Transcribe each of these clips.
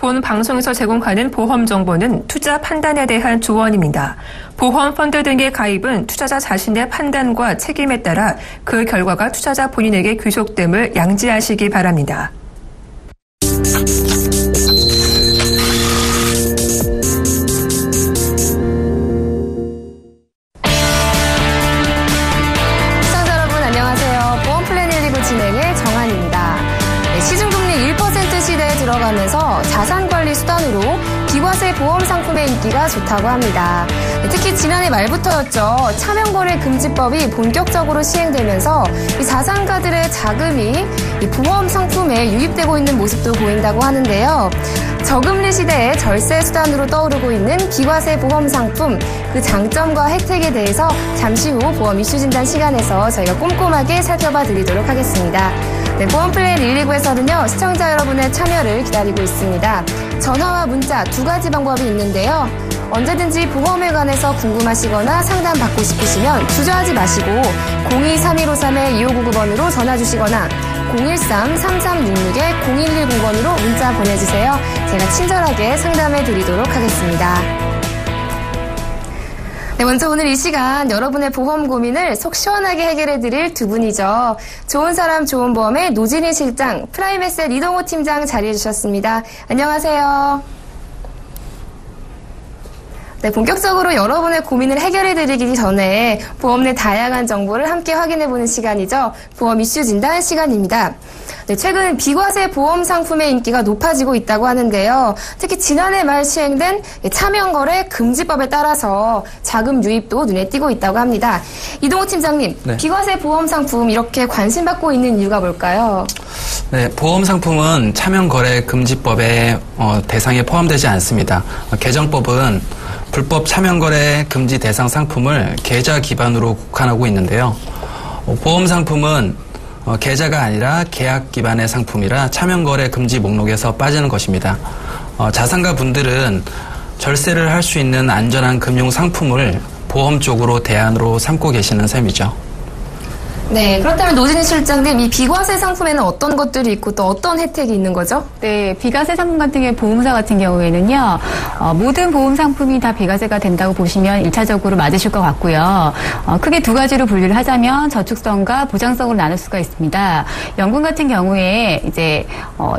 본 방송에서 제공하는 보험 정보는 투자 판단에 대한 조언입니다. 보험 펀드 등의 가입은 투자자 자신의 판단과 책임에 따라 그 결과가 투자자 본인에게 귀속됨을 양지하시기 바랍니다. 시청자 여러분 안녕하세요. 보험플랜 119 진행의 정한입니다. 시중금리 1% 시대에 들어가면서 자산관리 수단으로 비과세 보험 상품의 인기가 좋다고 합니다. 특히 지난해 말부터였죠. 차명거래 금지법이 본격적으로 시행되면서 이 자산가들의 자금이 이 보험 상품에 유입되고 있는 모습도 보인다고 하는데요. 저금리 시대에 절세 수단으로 떠오르고 있는 비과세 보험 상품, 그 장점과 혜택에 대해서 잠시 후 보험 이슈 진단 시간에서 저희가 꼼꼼하게 살펴봐 드리도록 하겠습니다. 네, 보험플랜 119에서는요, 시청자 여러분의 참여를 기다리고 있습니다. 전화와 문자 두 가지 방법이 있는데요. 언제든지 보험에 관해서 궁금하시거나 상담받고 싶으시면 주저하지 마시고 02-3153-2599번으로 전화 주시거나 013-3366-0110번으로 문자 보내주세요. 제가 친절하게 상담해 드리도록 하겠습니다. 네, 먼저 오늘 이 시간 여러분의 보험 고민을 속 시원하게 해결해 드릴 두 분이죠. 좋은 사람 좋은 보험의 노진희 실장, 프라임에셋 이동호 팀장 자리해 주셨습니다. 안녕하세요. 네, 본격적으로 여러분의 고민을 해결해드리기 전에 보험 내 다양한 정보를 함께 확인해보는 시간이죠. 보험 이슈 진단 시간입니다. 네, 최근 비과세 보험 상품의 인기가 높아지고 있다고 하는데요. 특히 지난해 말 시행된 차명거래 금지법에 따라서 자금 유입도 눈에 띄고 있다고 합니다. 이동호 팀장님, 네. 비과세 보험 상품 이렇게 관심받고 있는 이유가 뭘까요? 네, 보험 상품은 차명거래 금지법의 대상에 포함되지 않습니다. 개정법은 불법 차명거래 금지 대상 상품을 계좌 기반으로 국한하고 있는데요. 보험 상품은 계좌가 아니라 계약 기반의 상품이라 차명거래 금지 목록에서 빠지는 것입니다. 자산가 분들은 절세를 할 수 있는 안전한 금융 상품을 보험 쪽으로 대안으로 삼고 계시는 셈이죠. 네, 그렇다면 노진희 실장님, 이 비과세 상품에는 어떤 것들이 있고 또 어떤 혜택이 있는 거죠? 네, 비과세 상품 같은 경우 보험사 같은 경우에는요, 모든 보험 상품이 다 비과세가 된다고 보시면 1차적으로 맞으실 것 같고요. 크게 두 가지로 분류를 하자면 저축성과 보장성으로 나눌 수가 있습니다. 연금 같은 경우에 이제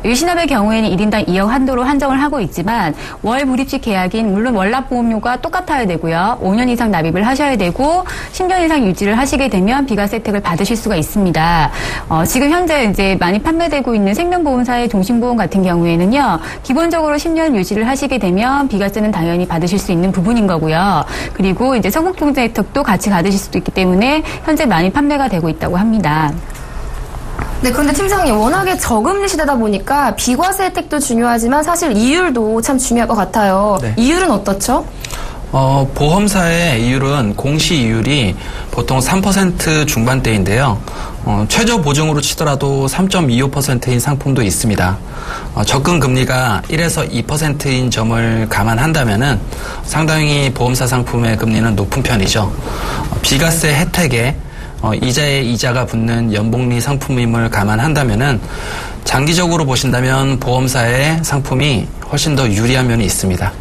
일시납의 경우에는 1인당 2억 한도로 한정을 하고 있지만 월 불입식 계약인 물론 월납보험료가 똑같아야 되고요. 5년 이상 납입을 하셔야 되고 10년 이상 유지를 하시게 되면 비과세 혜택을 받으실 수가 있습니다. 지금 현재 이제 많이 판매되고 있는 생명보험사의 종신보험 같은 경우에는요, 기본적으로 10년 유지를 하시게 되면 비과세는 당연히 받으실 수 있는 부분인 거고요. 그리고 이제 성공통제 혜택도 같이 받으실 수도 있기 때문에 현재 많이 판매가 되고 있다고 합니다. 네, 그런데 팀장님, 워낙에 저금리 시대다 보니까 비과세 혜택도 중요하지만 사실 이율도 참 중요할 것 같아요. 네. 이율은 어떻죠? 보험사의 이율은 공시 이율이 보통 3% 중반대인데요. 최저 보증으로 치더라도 3.25%인 상품도 있습니다. 접근 금리가 1에서 2%인 점을 감안한다면은 상당히 보험사 상품의 금리는 높은 편이죠. 비과세 혜택에 이자에 이자가 붙는 연복리 상품임을 감안한다면은 장기적으로 보신다면 보험사의 상품이 훨씬 더 유리한 면이 있습니다.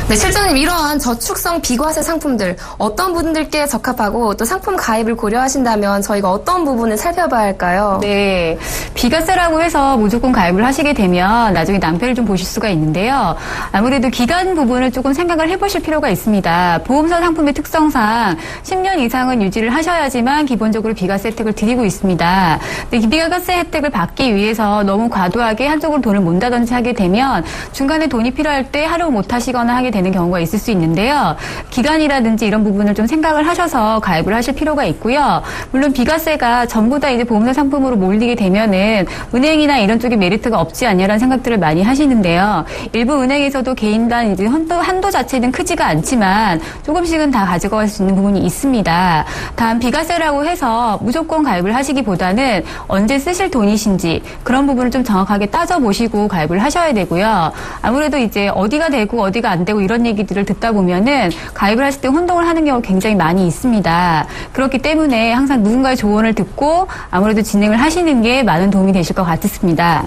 네, 실장님, 이러한 저축성 비과세 상품들 어떤 분들께 적합하고 또 상품 가입을 고려하신다면 저희가 어떤 부분을 살펴봐야 할까요? 네, 비과세라고 해서 무조건 가입을 하시게 되면 나중에 낭패를 좀 보실 수가 있는데요. 아무래도 기간 부분을 조금 생각을 해보실 필요가 있습니다. 보험사 상품의 특성상 10년 이상은 유지를 하셔야지만 기본적으로 비과세 혜택을 드리고 있습니다. 근데 비과세 혜택을 받기 위해서 너무 과도하게 한쪽으로 돈을 몬다든지 하게 되면 중간에 돈이 필요할 때 활용 못 하시거나 하게 되는 경우가 있을 수 있는데요. 기간이라든지 이런 부분을 좀 생각을 하셔서 가입을 하실 필요가 있고요. 물론 비과세가 전부 다 이제 보험사 상품으로 몰리게 되면은 은행이나 이런 쪽에 메리트가 없지 않냐라는 생각들을 많이 하시는데요. 일부 은행에서도 개인단 이제 한도 자체는 크지가 않지만 조금씩은 다 가져갈 수 있는 부분이 있습니다. 단 비과세라고 해서 무조건 가입을 하시기보다는 언제 쓰실 돈이신지 그런 부분을 좀 정확하게 따져보시고 가입을 하셔야 되고요. 아무래도 이제 어디가 되고 어디가 안 되고 이런 얘기들을 듣다 보면은 가입을 하실 때 혼동을 하는 경우가 굉장히 많이 있습니다. 그렇기 때문에 항상 누군가의 조언을 듣고 아무래도 진행을 하시는 게 많은 도움이 되실 것 같습니다.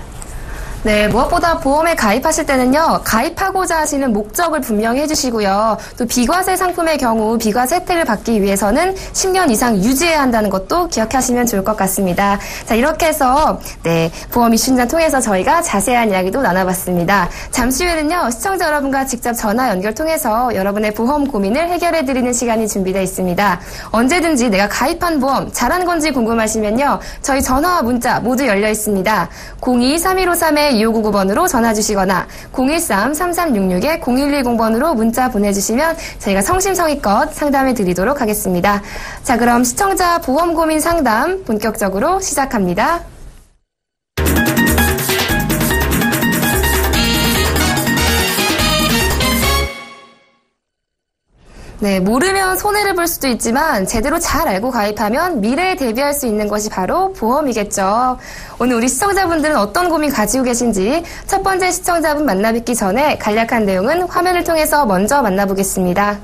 네, 무엇보다 보험에 가입하실 때는요, 가입하고자 하시는 목적을 분명히 해주시고요. 또 비과세 상품의 경우 비과세 혜택을 받기 위해서는 10년 이상 유지해야 한다는 것도 기억하시면 좋을 것 같습니다. 자, 이렇게 해서 네, 보험 이슈인장 통해서 저희가 자세한 이야기도 나눠봤습니다. 잠시 후에는요, 시청자 여러분과 직접 전화 연결 통해서 여러분의 보험 고민을 해결해드리는 시간이 준비되어 있습니다. 언제든지 내가 가입한 보험 잘한 건지 궁금하시면요, 저희 전화와 문자 모두 열려 있습니다. 02-3153-2599번으로 전화 주시거나 013-3366-0110번으로 문자 보내주시면 저희가 성심성의껏 상담해 드리도록 하겠습니다. 자, 그럼 시청자 보험 고민 상담 본격적으로 시작합니다. 네, 모르면 손해를 볼 수도 있지만 제대로 잘 알고 가입하면 미래에 대비할 수 있는 것이 바로 보험이겠죠. 오늘 우리 시청자분들은 어떤 고민 가지고 계신지 첫 번째 시청자분 만나뵙기 전에 간략한 내용은 화면을 통해서 먼저 만나보겠습니다.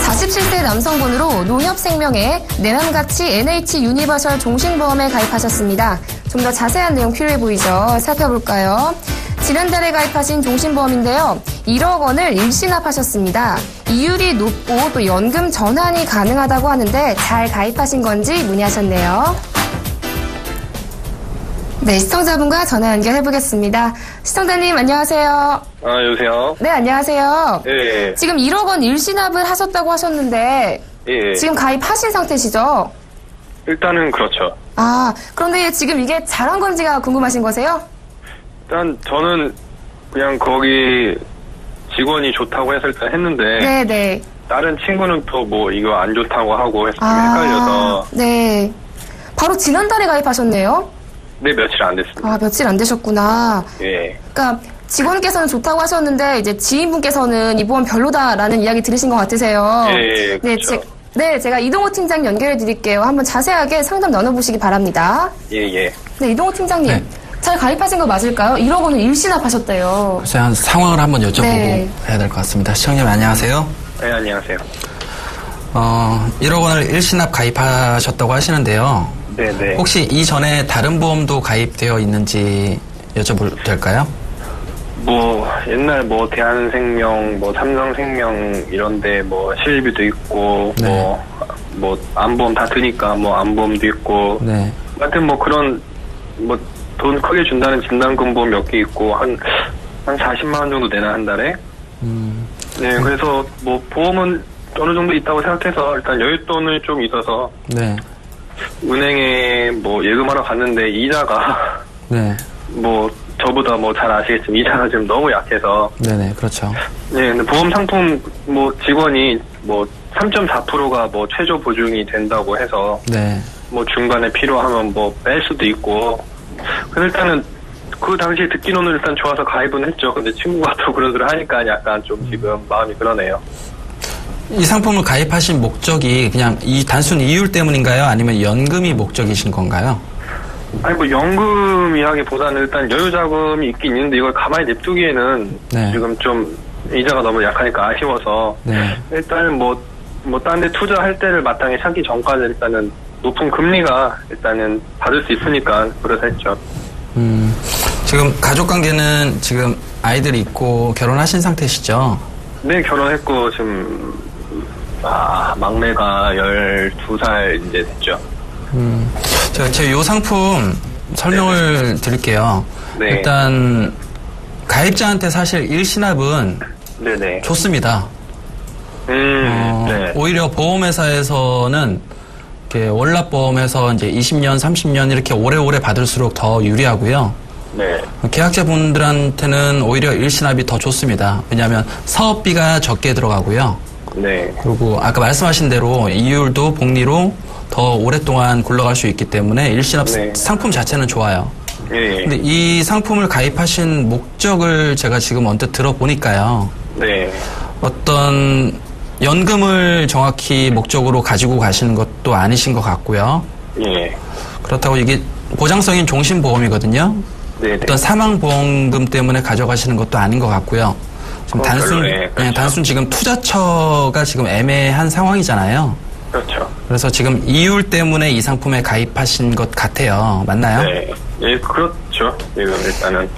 47세 남성분으로 농협생명의 내남가치 NH 유니버설 종신보험에 가입하셨습니다. 좀 더 자세한 내용 필요해 보이죠? 살펴볼까요? 지난달에 가입하신 종신보험인데요. 1억 원을 일시납하셨습니다. 이율이 높고 또 연금 전환이 가능하다고 하는데 잘 가입하신 건지 문의하셨네요. 네, 시청자분과 전화 연결해보겠습니다. 시청자님 안녕하세요. 여보세요? 네, 안녕하세요. 예. 지금 1억 원 일시납을 하셨다고 하셨는데 예. 지금 가입하신 상태시죠? 일단은 그렇죠. 아, 그런데 지금 이게 잘한 건지가 궁금하신 거세요? 일단 저는 그냥 거기 직원이 좋다고 해서 일단 했는데 네네. 다른 친구는 또 뭐 이거 안 좋다고 하고 해서 좀 헷갈려서 네. 바로 지난달에 가입하셨네요? 네, 며칠 안 됐습니다. 아, 며칠 안 되셨구나. 예. 그러니까 직원께서는 좋다고 하셨는데 이제 지인분께서는 이 보험 별로다라는 이야기 들으신 것 같으세요. 예, 그렇죠. 네, 제가 이동호 팀장 연결해 드릴게요. 한번 자세하게 상담 나눠보시기 바랍니다. 예. 네, 이동호 팀장님. 네. 잘 가입하신 거 맞을까요? 1억 원을 일시납하셨대요. 그래서 한 상황을 한번 여쭤보고 네. 해야 될 것 같습니다. 시청자님 안녕하세요. 네, 안녕하세요. 1억 원을 일시납 가입하셨다고 하시는데요. 네네. 혹시 이전에 다른 보험도 가입되어 있는지 여쭤볼 될까요? 뭐 옛날 뭐 대한생명, 뭐 삼성생명 이런데 뭐 실비도 있고 네. 뭐 안보험 다 드니까 뭐 안보험도 있고. 네. 하여튼 뭐 그런 뭐 돈 크게 준다는 진단금 보험 몇 개 있고 한 40만 원 정도 내나 한 달에. 네, 그래서 뭐 보험은 어느 정도 있다고 생각해서 일단 여윳돈을 좀 있어서 네. 은행에 뭐 예금하러 갔는데 이자가 네. 뭐 저보다 뭐 잘 아시겠지만 이자가 지금 너무 약해서. 네네, 그렇죠. 네, 근데 보험 상품 뭐 직원이 뭐 3.4%가 뭐 최저 보증이 된다고 해서 네. 뭐 중간에 필요하면 뭐 뺄 수도 있고. 근데 일단은 그 당시에 듣기로는 일단 좋아서 가입은 했죠. 근데 친구가 또 그런 소리를 하니까 약간 좀 지금 마음이 그러네요. 이 상품을 가입하신 목적이 그냥 이 단순 이율 때문인가요? 아니면 연금이 목적이신 건가요? 아니 뭐 연금이라기보다는 일단 여유자금이 있긴 있는데 이걸 가만히 냅두기에는 네. 지금 좀 이자가 너무 약하니까 아쉬워서. 네. 일단은 뭐 딴 데 투자할 때를 마땅히 찾기 전까지 일단은 높은 금리가 일단은 받을 수 있으니까 그래서 했죠. 지금 가족 관계는 지금 아이들이 있고 결혼하신 상태시죠? 네, 결혼했고 지금 막내가 12살 이제 됐죠. 제가 요 상품 설명을 드릴게요. 네. 일단 가입자한테 사실 일시납은 네네. 좋습니다. 네. 오히려 보험회사에서는 이렇게 월납보험에서 이제 20년, 30년 이렇게 오래오래 받을수록 더 유리하고요. 네. 계약자분들한테는 오히려 일시납이 더 좋습니다. 왜냐하면 사업비가 적게 들어가고요. 네. 그리고 아까 말씀하신 대로 이율도 복리로 더 오랫동안 굴러갈 수 있기 때문에 일시납 네. 상품 자체는 좋아요. 예. 근데 이 상품을 가입하신 목적을 제가 지금 언뜻 들어보니까요. 네. 어떤 연금을 정확히 목적으로 가지고 가시는 것도 아니신 것 같고요. 예. 그렇다고 이게 보장성인 종신보험이거든요. 네. 어떤 사망보험금 때문에 가져가시는 것도 아닌 것 같고요. 지금 별로네. 그렇죠. 단순 지금 투자처가 지금 애매한 상황이잖아요. 그렇죠. 그래서 지금 이율 때문에 이 상품에 가입하신 것 같아요. 맞나요? 네. 예, 그렇죠. 지금 일단은.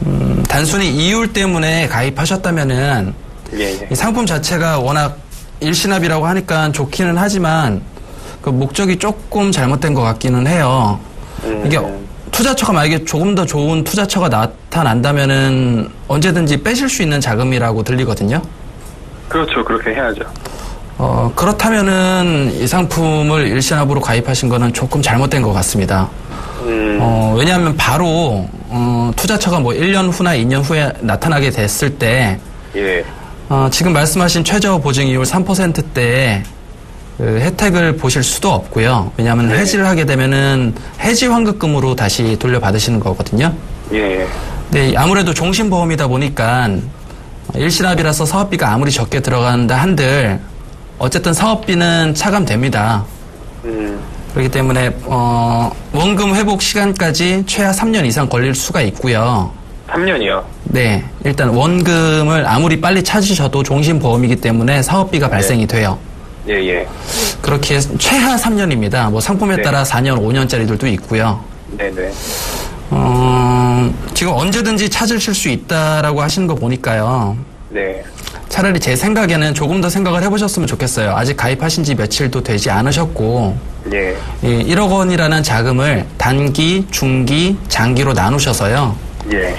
단순히 이율 때문에 가입하셨다면은 예. 이 상품 자체가 워낙 일시납이라고 하니까 좋기는 하지만 그 목적이 조금 잘못된 것 같기는 해요. 이게 투자처가 만약에 조금 더 좋은 투자처가 나타난다면은 언제든지 빼실 수 있는 자금이라고 들리거든요. 그렇죠. 그렇게 해야죠. 그렇다면은 이 상품을 일시납으로 가입하신 거는 조금 잘못된 것 같습니다. 왜냐하면 바로 투자처가 뭐 1년 후나 2년 후에 나타나게 됐을 때 예. 지금 말씀하신 최저 보증 이율 3%대에 그 혜택을 보실 수도 없고요. 왜냐하면 네. 해지를 하게 되면은 해지 환급금으로 다시 돌려받으시는 거거든요. 예. 근데 아무래도 종신보험이다 보니까 일시납이라서 사업비가 아무리 적게 들어간다 한들 어쨌든 사업비는 차감됩니다. 그렇기 때문에 원금 회복 시간까지 최하 3년 이상 걸릴 수가 있고요. 3년이요? 네, 일단 원금을 아무리 빨리 찾으셔도 종신보험이기 때문에 사업비가 발생이 돼요. 예. 그렇게 최하 3년입니다. 뭐 상품에 네. 따라 4년, 5년짜리들도 있고요. 네네. 지금 언제든지 찾으실 수 있다라고 하시는 거 보니까요. 네. 차라리 제 생각에는 조금 더 생각을 해보셨으면 좋겠어요. 아직 가입하신 지 며칠도 되지 않으셨고, 예. 이 1억 원이라는 자금을 단기, 중기, 장기로 나누셔서요. 예.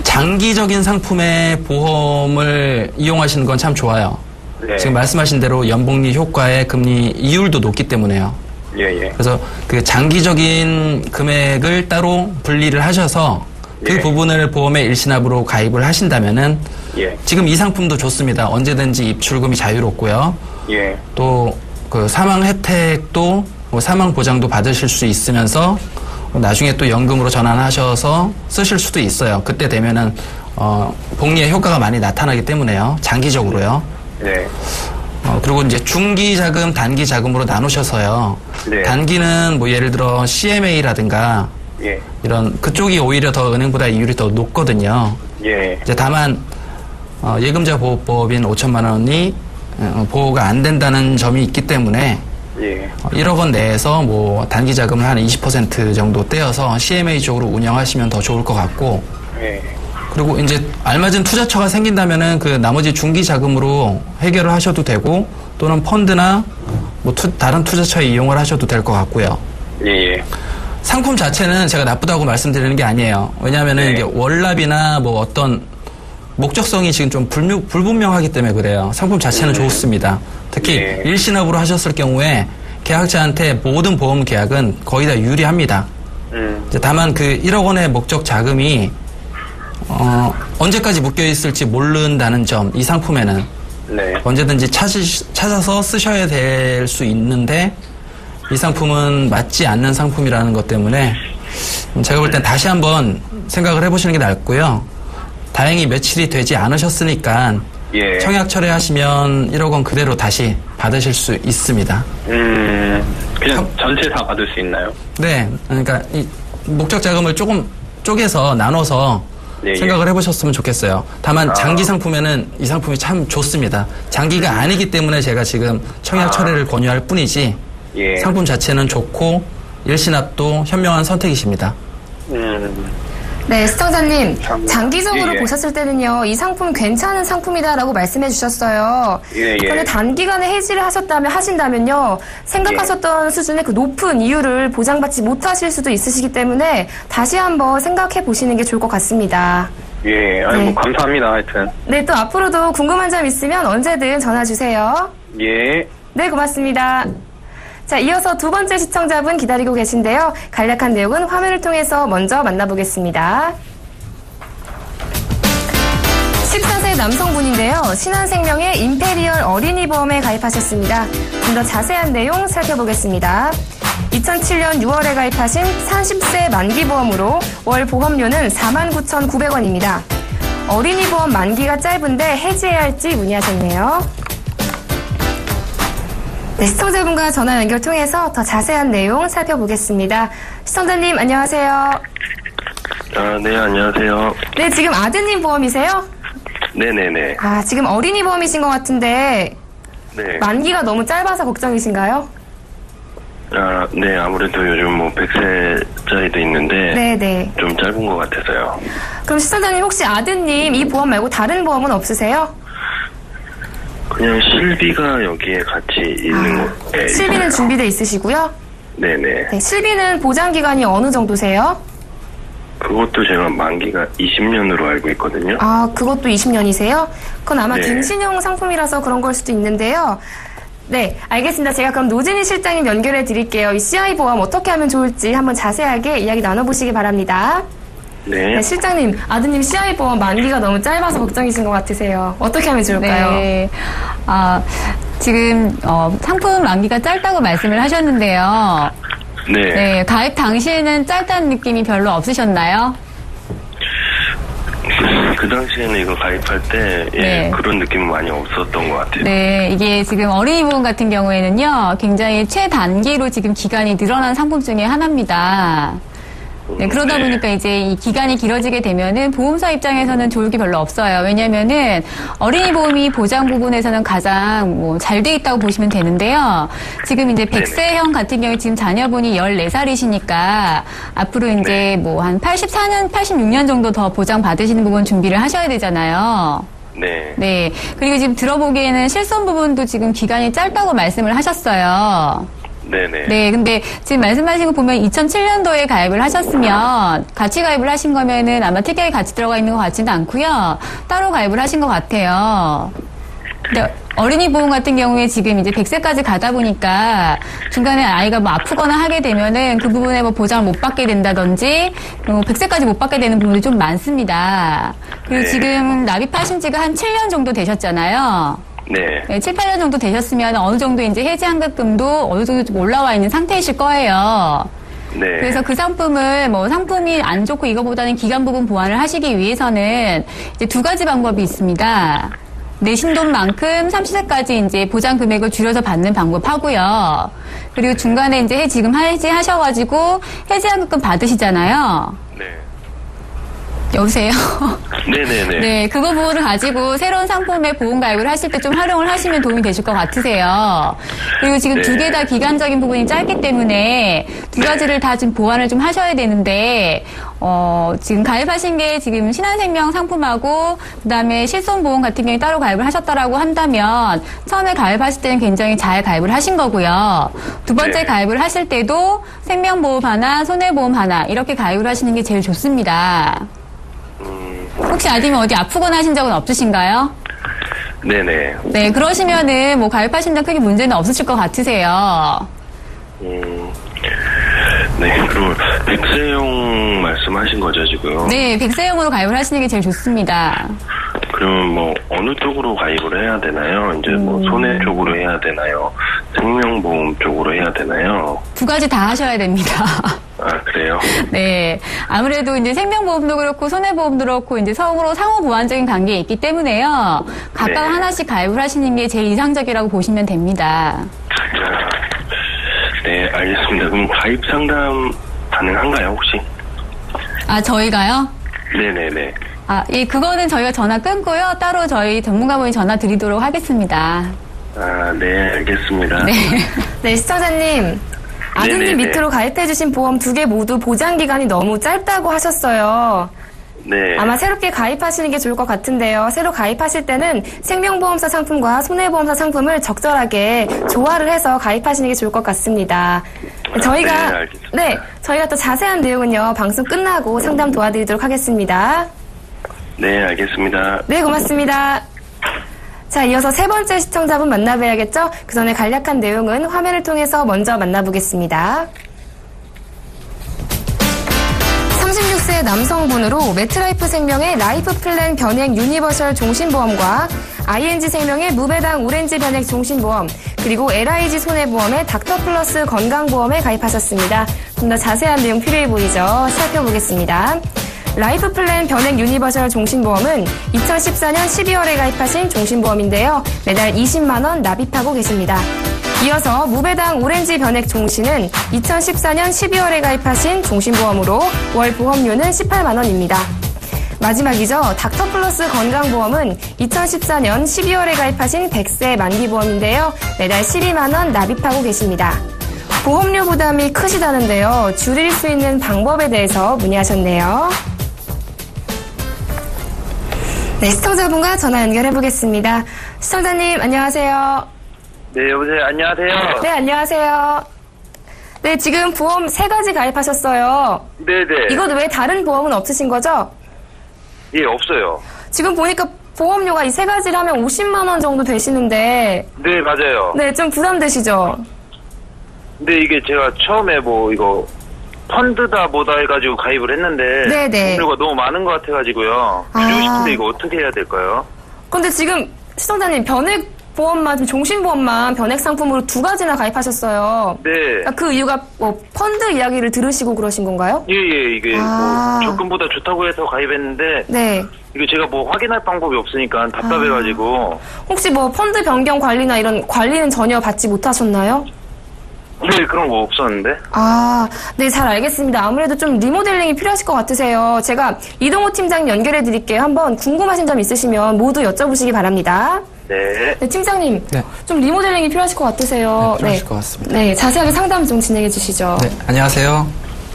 장기적인 상품의 보험을 이용하시는 건 참 좋아요. 네. 지금 말씀하신 대로 연복리 효과의 금리 이율도 높기 때문에요. 예. 그래서 그 장기적인 금액을 따로 분리를 하셔서 그 예. 부분을 보험에 일시납으로 가입을 하신다면은 예. 지금 이 상품도 좋습니다. 언제든지 입출금이 자유롭고요. 예. 또 그 사망 혜택도 뭐 사망 보장도 받으실 수 있으면서 나중에 또 연금으로 전환하셔서 쓰실 수도 있어요. 그때 되면은 복리의 효과가 많이 나타나기 때문에요. 장기적으로요. 네. 그리고 이제 중기 자금, 단기 자금으로 나누셔서요. 네. 단기는 뭐 예를 들어 CMA라든가 예. 이런 그쪽이 오히려 더 은행보다 이율이 더 높거든요. 예. 이제 다만 예금자 보호법인 5천만 원이 보호가 안 된다는 점이 있기 때문에 예. 1억 원 내에서 뭐 단기 자금을 한 20% 정도 떼어서 CMA 쪽으로 운영하시면 더 좋을 것 같고, 예. 그리고 이제 알맞은 투자처가 생긴다면은 그 나머지 중기 자금으로 해결을 하셔도 되고, 또는 펀드나 뭐 다른 투자처에 이용을 하셔도 될 것 같고요. 예. 상품 자체는 제가 나쁘다고 말씀드리는 게 아니에요. 왜냐하면은 네. 이게 월납이나 뭐 어떤 목적성이 지금 좀 불분명하기 때문에 그래요. 상품 자체는 좋습니다. 특히 네. 일시납으로 하셨을 경우에 계약자한테 모든 보험 계약은 거의 다 유리합니다. 이제 다만 그 1억 원의 목적 자금이 언제까지 묶여 있을지 모른다는 점, 이 상품에는 네. 언제든지 찾아서 쓰셔야 될 수 있는데 이 상품은 맞지 않는 상품이라는 것 때문에 제가 볼 땐 다시 한번 생각을 해보시는 게 낫고요. 다행히 며칠이 되지 않으셨으니까 예. 청약 철회하시면 1억 원 그대로 다시 받으실 수 있습니다. 그냥 전체 다 받을 수 있나요? 네, 그러니까 이 목적 자금을 조금 쪼개서 나눠서 예, 생각을 해보셨으면 좋겠어요. 다만 장기 상품에는 이 상품이 참 좋습니다. 장기가 아니기 때문에 제가 지금 청약 철회를 권유할 뿐이지 예. 상품 자체는 좋고 일시납도 현명한 선택이십니다. 네, 시청자님. 장기적으로 예. 보셨을 때는요, 이 상품 괜찮은 상품이다라고 말씀해 주셨어요. 예. 그런데 단기간에 해지를 하신다면요, 생각하셨던 수준의 그 높은 이율을 보장받지 못하실 수도 있으시기 때문에 다시 한번 생각해 보시는 게 좋을 것 같습니다. 예. 네. 감사합니다. 하여튼. 네, 또 앞으로도 궁금한 점 있으면 언제든 전화 주세요. 예. 네, 고맙습니다. 자, 이어서 두 번째 시청자분 기다리고 계신데요. 간략한 내용은 화면을 통해서 먼저 만나보겠습니다. 14세 남성분인데요. 신한생명의 임페리얼 어린이 보험에 가입하셨습니다. 좀 더 자세한 내용 살펴보겠습니다. 2007년 6월에 가입하신 30세 만기 보험으로 월 보험료는 49,900원입니다. 어린이 보험 만기가 짧은데 해지해야 할지 문의하셨네요. 네, 시청자분과 전화 연결 통해서 더 자세한 내용 살펴보겠습니다. 시청자님, 안녕하세요. 네, 안녕하세요. 네, 지금 아드님 보험이세요? 네네네. 아, 지금 어린이 보험이신 것 같은데, 네. 만기가 너무 짧아서 걱정이신가요? 네, 아무래도 요즘 뭐 100세짜리도 있는데. 네네. 좀 짧은 것 같아서요. 그럼 시청자님 혹시 아드님 이 보험 말고 다른 보험은 없으세요? 그냥 실비가 여기에 같이 있는 거. 네, 실비는 있어요. 준비돼 있으시고요? 네네. 네, 실비는 보장 기간이 어느 정도세요? 그것도 제가 만기가 20년으로 알고 있거든요. 그것도 20년이세요? 그건 아마 네. 갱신형 상품이라서 그런 걸 수도 있는데요. 네, 알겠습니다. 제가 그럼 노진희 실장님 연결해 드릴게요. 이 CI 보험 어떻게 하면 좋을지 한번 자세하게 이야기 나눠보시기 바랍니다. 네. 네, 실장님, 아드님 CI 보험 만기가 너무 짧아서 걱정이신 것 같으세요. 어떻게 하면 좋을까요? 네. 지금 상품 만기가 짧다고 말씀을 하셨는데요. 네. 네, 가입 당시에는 짧다는 느낌이 별로 없으셨나요? 그 당시에는 이거 가입할 때, 네. 그런 느낌은 많이 없었던 것 같아요. 네, 이게 지금 어린이 보험 같은 경우에는요, 굉장히 최단기로 지금 기간이 늘어난 상품 중에 하나입니다. 네, 그러다 네. 보니까 이제 이 기간이 길어지게 되면은 보험사 입장에서는 좋을 게 별로 없어요. 왜냐면은 어린이 보험이 보장 부분에서는 가장 잘 돼 있다고 보시면 되는데요. 지금 이제 100세형 같은 경우에 지금 자녀분이 14살이시니까 앞으로 이제 한 84년, 86년 정도 더 보장 받으시는 부분 준비를 하셔야 되잖아요. 네. 네. 그리고 지금 들어보기에는 실손 부분도 지금 기간이 짧다고 말씀을 하셨어요. 네네. 네, 근데 지금 말씀하신 거 보면 2007년도에 가입을 하셨으면 같이 가입을 하신 거면은 아마 특약이 같이 들어가 있는 것 같지는 않고요. 따로 가입을 하신 것 같아요. 근데 어린이 보험 같은 경우에 지금 이제 100세까지 가다 보니까 중간에 아이가 아프거나 하게 되면은 그 부분에 보장을 못 받게 된다든지 100세까지 못 받게 되는 부분이 좀 많습니다. 그리고 지금 납입하신 지가 한 7년 정도 되셨잖아요. 네. 7, 8년 정도 되셨으면 어느 정도 이제 해지환급금도 어느 정도 좀 올라와 있는 상태이실 거예요. 네. 그래서 그 상품을 상품이 안 좋고 이거보다는 기간 부분 보완을 하시기 위해서는 이제 두 가지 방법이 있습니다. 내신 돈만큼 30세까지 이제 보장 금액을 줄여서 받는 방법 하고요. 그리고 중간에 이제 지금 해지하셔가지고 해지환급금 받으시잖아요. 네. 여보세요? 네네네. 네, 그거 부분을 가지고 새로운 상품에 보험 가입을 하실 때 좀 활용을 하시면 도움이 되실 것 같으세요. 그리고 지금 두 개 다 기간적인 부분이 짧기 때문에 두 가지를 다 좀 보완을 좀 하셔야 되는데, 지금 가입하신 게 지금 신한생명 상품하고, 그 다음에 실손보험 같은 경우에 따로 가입을 하셨다라고 한다면, 처음에 가입하실 때는 굉장히 잘 가입을 하신 거고요. 두 번째 가입을 하실 때도 생명보험 하나, 손해보험 하나, 이렇게 가입을 하시는 게 제일 좋습니다. 혹시 아드님이 어디 아프거나 하신 적은 없으신가요? 네네. 네, 그러시면은 가입하신 데 크게 문제는 없으실 것 같으세요. 네, 그럼 100세용 말씀하신 거죠, 지금? 네, 100세용으로 가입을 하시는 게 제일 좋습니다. 그러면 어느 쪽으로 가입을 해야 되나요? 이제 손해 쪽으로 해야 되나요? 생명보험 쪽으로 해야 되나요? 두 가지 다 하셔야 됩니다. 그래요? 네. 아무래도 이제 생명보험도 그렇고 손해보험도 그렇고 이제 서로 상호 보완적인 관계에 있기 때문에요. 각각 하나씩 가입을 하시는 게 제일 이상적이라고 보시면 됩니다. 네, 알겠습니다. 그럼 가입 상담 가능한가요, 혹시? 저희가요? 네네네. 예, 그거는 저희가 전화 끊고요. 따로 저희 전문가분이 전화 드리도록 하겠습니다. 네, 알겠습니다. 네. 네, 시청자님. 아드님 네네네. 밑으로 가입해주신 보험 두 개 모두 보장 기간이 너무 짧다고 하셨어요. 네. 아마 새롭게 가입하시는 게 좋을 것 같은데요. 새로 가입하실 때는 생명보험사 상품과 손해보험사 상품을 적절하게 조화를 해서 가입하시는 게 좋을 것 같습니다. 저희가 네, 알겠습니다. 저희가 또 자세한 내용은요. 방송 끝나고 상담 도와드리도록 하겠습니다. 네, 알겠습니다. 네, 고맙습니다. 자, 이어서 세 번째 시청자분 만나봐야겠죠? 그 전에 간략한 내용은 화면을 통해서 먼저 만나보겠습니다. 36세 남성분으로 매트라이프 생명의 라이프 플랜 변액 유니버셜 종신보험과 ING 생명의 무배당 오렌지 변액 종신보험, 그리고 LIG 손해보험의 닥터플러스 건강보험에 가입하셨습니다. 좀 더 자세한 내용 필요해 보이죠? 살펴보겠습니다. 라이프 플랜 변액 유니버셜 종신보험은 2014년 12월에 가입하신 종신보험인데요. 매달 20만 원 납입하고 계십니다. 이어서 무배당 오렌지 변액 종신은 2014년 12월에 가입하신 종신보험으로 월 보험료는 18만 원입니다. 마지막이죠. 닥터플러스 건강보험은 2014년 12월에 가입하신 100세 만기보험인데요. 매달 12만 원 납입하고 계십니다. 보험료 부담이 크시다는데요. 줄일 수 있는 방법에 대해서 문의하셨네요. 네, 시청자분과 전화 연결해 보겠습니다. 시청자님, 안녕하세요. 네, 여보세요. 안녕하세요. 네, 안녕하세요. 네, 지금 보험 3가지 가입하셨어요. 네네. 이것 외에 다른 보험은 없으신 거죠? 예, 없어요. 지금 보니까 보험료가 이 3가지를 하면 50만 원 정도 되시는데. 네, 맞아요. 네, 좀 부담되시죠? 근데 이게 제가 처음에 이거 펀드다 뭐다 해가지고 가입을 했는데. 네네. 보험료가 너무 많은 것 같아가지고요. 줄이고 싶은데 이거 어떻게 해야 될까요? 근데 지금 시청자님 변액보험만, 종신보험만 변액 상품으로 2가지나 가입하셨어요. 네. 그러니까 그 이유가 펀드 이야기를 들으시고 그러신 건가요? 예, 이게 적금보다 좋다고 해서 가입했는데. 네. 이게 제가 확인할 방법이 없으니까 답답해가지고. 혹시 펀드 변경 관리나 이런 관리는 전혀 받지 못하셨나요? 네, 그런 거 없었는데. 네, 잘 알겠습니다. 아무래도 좀 리모델링이 필요하실 것 같으세요. 제가 이동호 팀장님 연결해 드릴게요. 한번 궁금하신 점 있으시면 모두 여쭤보시기 바랍니다. 네. 네, 팀장님. 네. 좀 리모델링이 필요하실 것 같으세요. 네, 필요하실 것 같습니다. 네, 자세하게 상담 좀 진행해 주시죠. 네, 안녕하세요.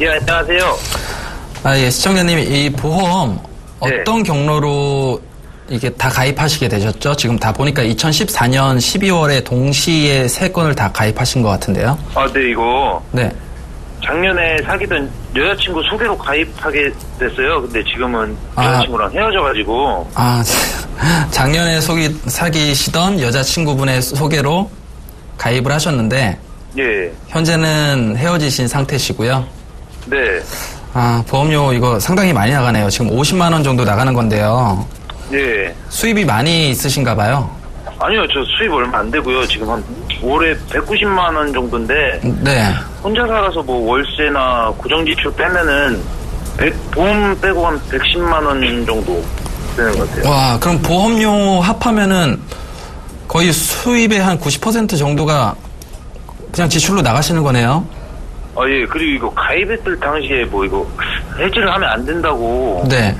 예, 안녕하세요. 예, 시청자님, 이 보험 어떤 경로로 이게 다 가입하시게 되셨죠? 지금 다 보니까 2014년 12월에 동시에 3건을 다 가입하신 것 같은데요. 네, 이거. 네. 작년에 사귀던 여자친구 소개로 가입하게 됐어요. 근데 지금은 여자친구랑 헤어져가지고. 작년에 사귀시던 여자친구분의 소개로 가입을 하셨는데. 예. 현재는 헤어지신 상태시고요. 네. 보험료 이거 상당히 많이 나가네요. 지금 50만 원 정도 나가는 건데요. 예. 수입이 많이 있으신가 봐요. 아니요, 저 수입 얼마 안 되고요. 지금 한 올해 190만 원 정도인데. 네. 혼자 살아서 월세나 고정지출 빼면은 보험 빼고 한 110만 원 정도 되는 것 같아요. 와, 그럼 보험료 합하면은 거의 수입의 한 90% 정도가 그냥 지출로 나가시는 거네요. 예. 그리고 이거 가입했을 당시에 이거 해지를 하면 안 된다고. 네.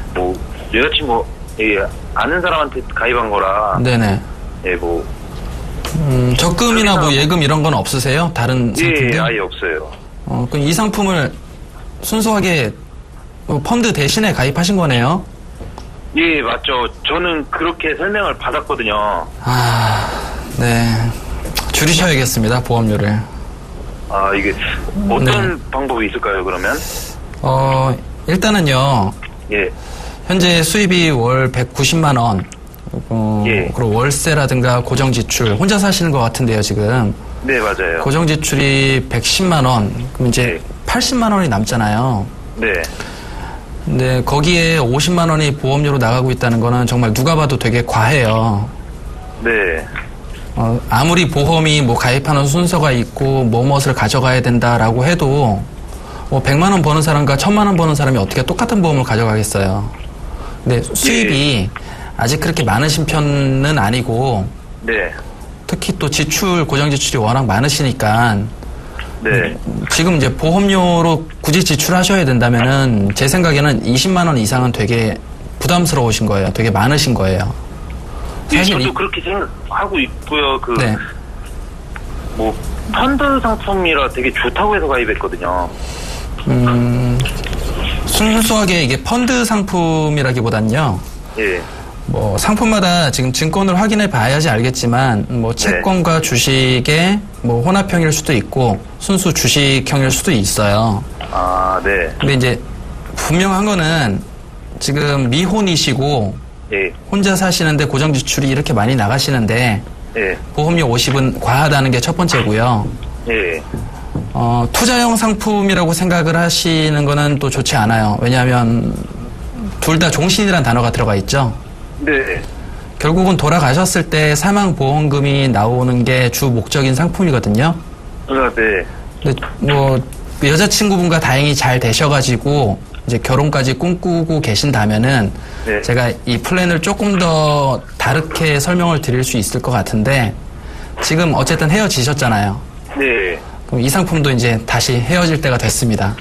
여자친구 아는 사람한테 가입한 거라. 네네. 예, 적금이나 예금 이런 건 없으세요? 다른 상품들? 예, 아예 없어요. 그럼 이 상품을 순수하게 펀드 대신에 가입하신 거네요? 예, 맞죠. 저는 그렇게 설명을 받았거든요. 네. 줄이셔야겠습니다, 보험료를. 이게 어떤 방법이 있을까요, 그러면? 일단은요. 예. 현재 수입이 월 190만 원. 그리고 월세라든가 고정지출. 혼자 사시는 것 같은데요, 지금. 네, 맞아요. 고정지출이 110만 원. 그럼 이제 80만 원이 남잖아요. 네. 근데 거기에 50만 원이 보험료로 나가고 있다는 거는 정말 누가 봐도 되게 과해요. 네. 아무리 보험이 가입하는 순서가 있고 무엇을 가져가야 된다라고 해도 100만 원 버는 사람과 1000만 원 버는 사람이 어떻게 똑같은 보험을 가져가겠어요. 근데 수입이 아직 그렇게 많으신 편은 아니고. 네. 특히 또 고정 지출이 워낙 많으시니까. 네. 지금 이제 보험료로 굳이 지출하셔야 된다면은 제 생각에는 20만 원 이상은 되게 부담스러우신 거예요. 되게 많으신 거예요. 사실 저도 그렇게 생각하고 있고요. 네. 펀드 상품이라 되게 좋다고 해서 가입했거든요. 순수하게 이게 펀드 상품이라기보단요. 예. 상품마다 지금 증권을 확인해 봐야지 알겠지만, 채권과 주식의 혼합형일 수도 있고, 순수 주식형일 수도 있어요. 네. 근데 이제, 분명한 거는, 지금 미혼이시고, 예. 혼자 사시는데 고정 지출이 이렇게 많이 나가시는데, 예. 보험료 50은 과하다는 게 첫 번째고요. 예. 투자형 상품이라고 생각을 하시는 거는 또 좋지 않아요. 왜냐하면, 둘 다 종신이라는 단어가 들어가 있죠. 네. 결국은 돌아가셨을 때 사망보험금이 나오는 게 주 목적인 상품이거든요. 네. 근데 여자친구분과 다행히 잘 되셔가지고 이제 결혼까지 꿈꾸고 계신다면은 네. 제가 이 플랜을 조금 더 다르게 설명을 드릴 수 있을 것 같은데 지금 어쨌든 헤어지셨잖아요. 네. 그럼 이 상품도 이제 다시 헤어질 때가 됐습니다.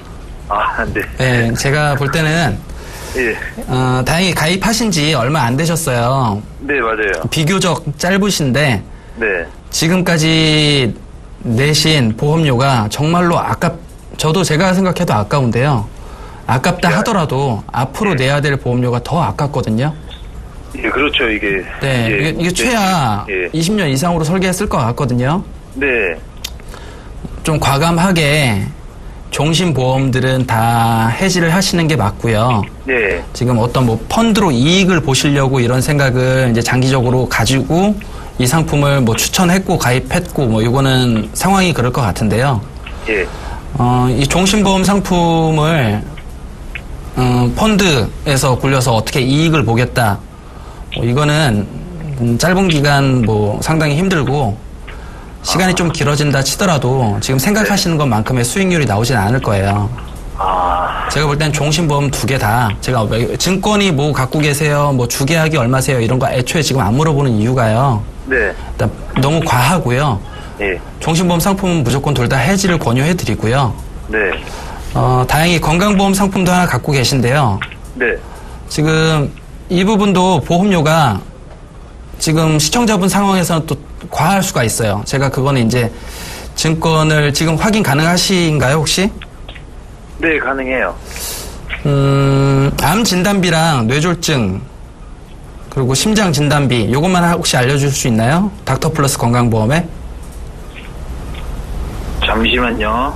네. 네, 제가 볼 때는 예. 다행히 가입하신 지 얼마 안 되셨어요. 네, 맞아요. 비교적 짧으신데, 네. 지금까지 내신 보험료가 정말로 저도 제가 생각해도 아까운데요. 아깝다 하더라도 앞으로 내야 될 보험료가 더 아깝거든요. 예, 그렇죠, 이게. 네, 예, 이게 최하 20년 이상으로 설계했을 것 같거든요. 네. 좀 과감하게 종신보험들은 다 해지를 하시는 게 맞고요. 네. 지금 어떤 뭐 펀드로 이익을 보시려고 이런 생각을 이제 장기적으로 가지고 이 상품을 뭐 추천했고 가입했고 뭐 이거는 상황이 그럴 것 같은데요. 예. 이 종신보험 상품을 펀드에서 굴려서 어떻게 이익을 보겠다. 이거는 짧은 기간 뭐 상당히 힘들고 시간이 좀 길어진다 치더라도 지금 생각하시는 것만큼의 수익률이 나오진 않을 거예요. 제가 볼 땐 종신보험 2개 다 제가 증권이 뭐 갖고 계세요, 뭐 주계약이 얼마세요 이런 거 애초에 지금 안 물어보는 이유가요. 네. 일단 너무 과하고요. 예. 종신보험 상품은 무조건 둘 다 해지를 권유해드리고요. 네. 다행히 건강보험 상품도 하나 갖고 계신데요. 네. 지금 이 부분도 보험료가 지금 시청자분 상황에서는 또 과할 수가 있어요. 제가 그거는 이제 증권을 지금 확인 가능하신가요, 혹시? 네, 가능해요. 암 진단비랑 뇌졸중, 그리고 심장 진단비, 요것만 혹시 알려줄 수 있나요? 닥터 플러스 건강보험에? 잠시만요.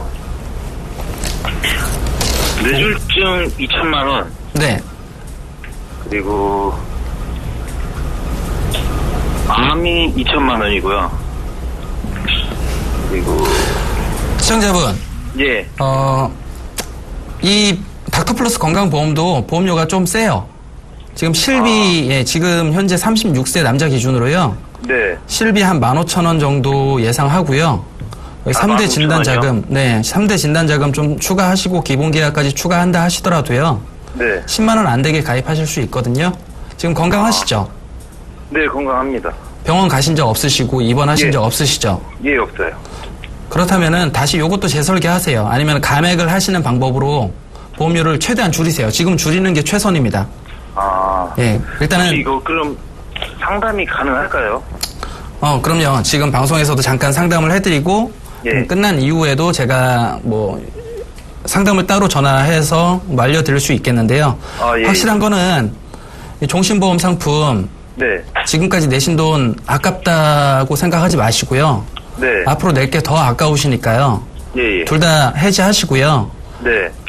뇌졸중 2천만 원. 네. 그리고 암이 2천만 원이고요. 그리고 시청자분. 예. 이 닥터 플러스 건강보험도 보험료가 좀 세요. 지금 실비, 지금 현재 36세 남자 기준으로요. 네. 실비 한 15,000원 정도 예상하고요. 3대 진단자금, 3대 진단자금 좀 추가하시고 기본계약까지 추가한다 하시더라도요. 네. 10만원 안 되게 가입하실 수 있거든요. 지금 건강하시죠? 네, 건강합니다. 병원 가신 적 없으시고 입원하신 적 없으시죠? 예, 없어요. 그렇다면은 다시 요것도 재설계하세요. 아니면 감액을 하시는 방법으로 보험료를 최대한 줄이세요. 지금 줄이는 게 최선입니다. 예, 일단은 혹시 이거 그럼 상담이 가능할까요? 그럼요. 지금 방송에서도 잠깐 상담을 해드리고 끝난 이후에도 제가 뭐 상담을 따로 전화해서 알려드릴 수 있겠는데요. 확실한 거는 이 종신보험 상품 지금까지 내신 돈 아깝다고 생각하지 마시고요. 앞으로 낼 게 더 아까우시니까요. 둘 다 해지하시고요.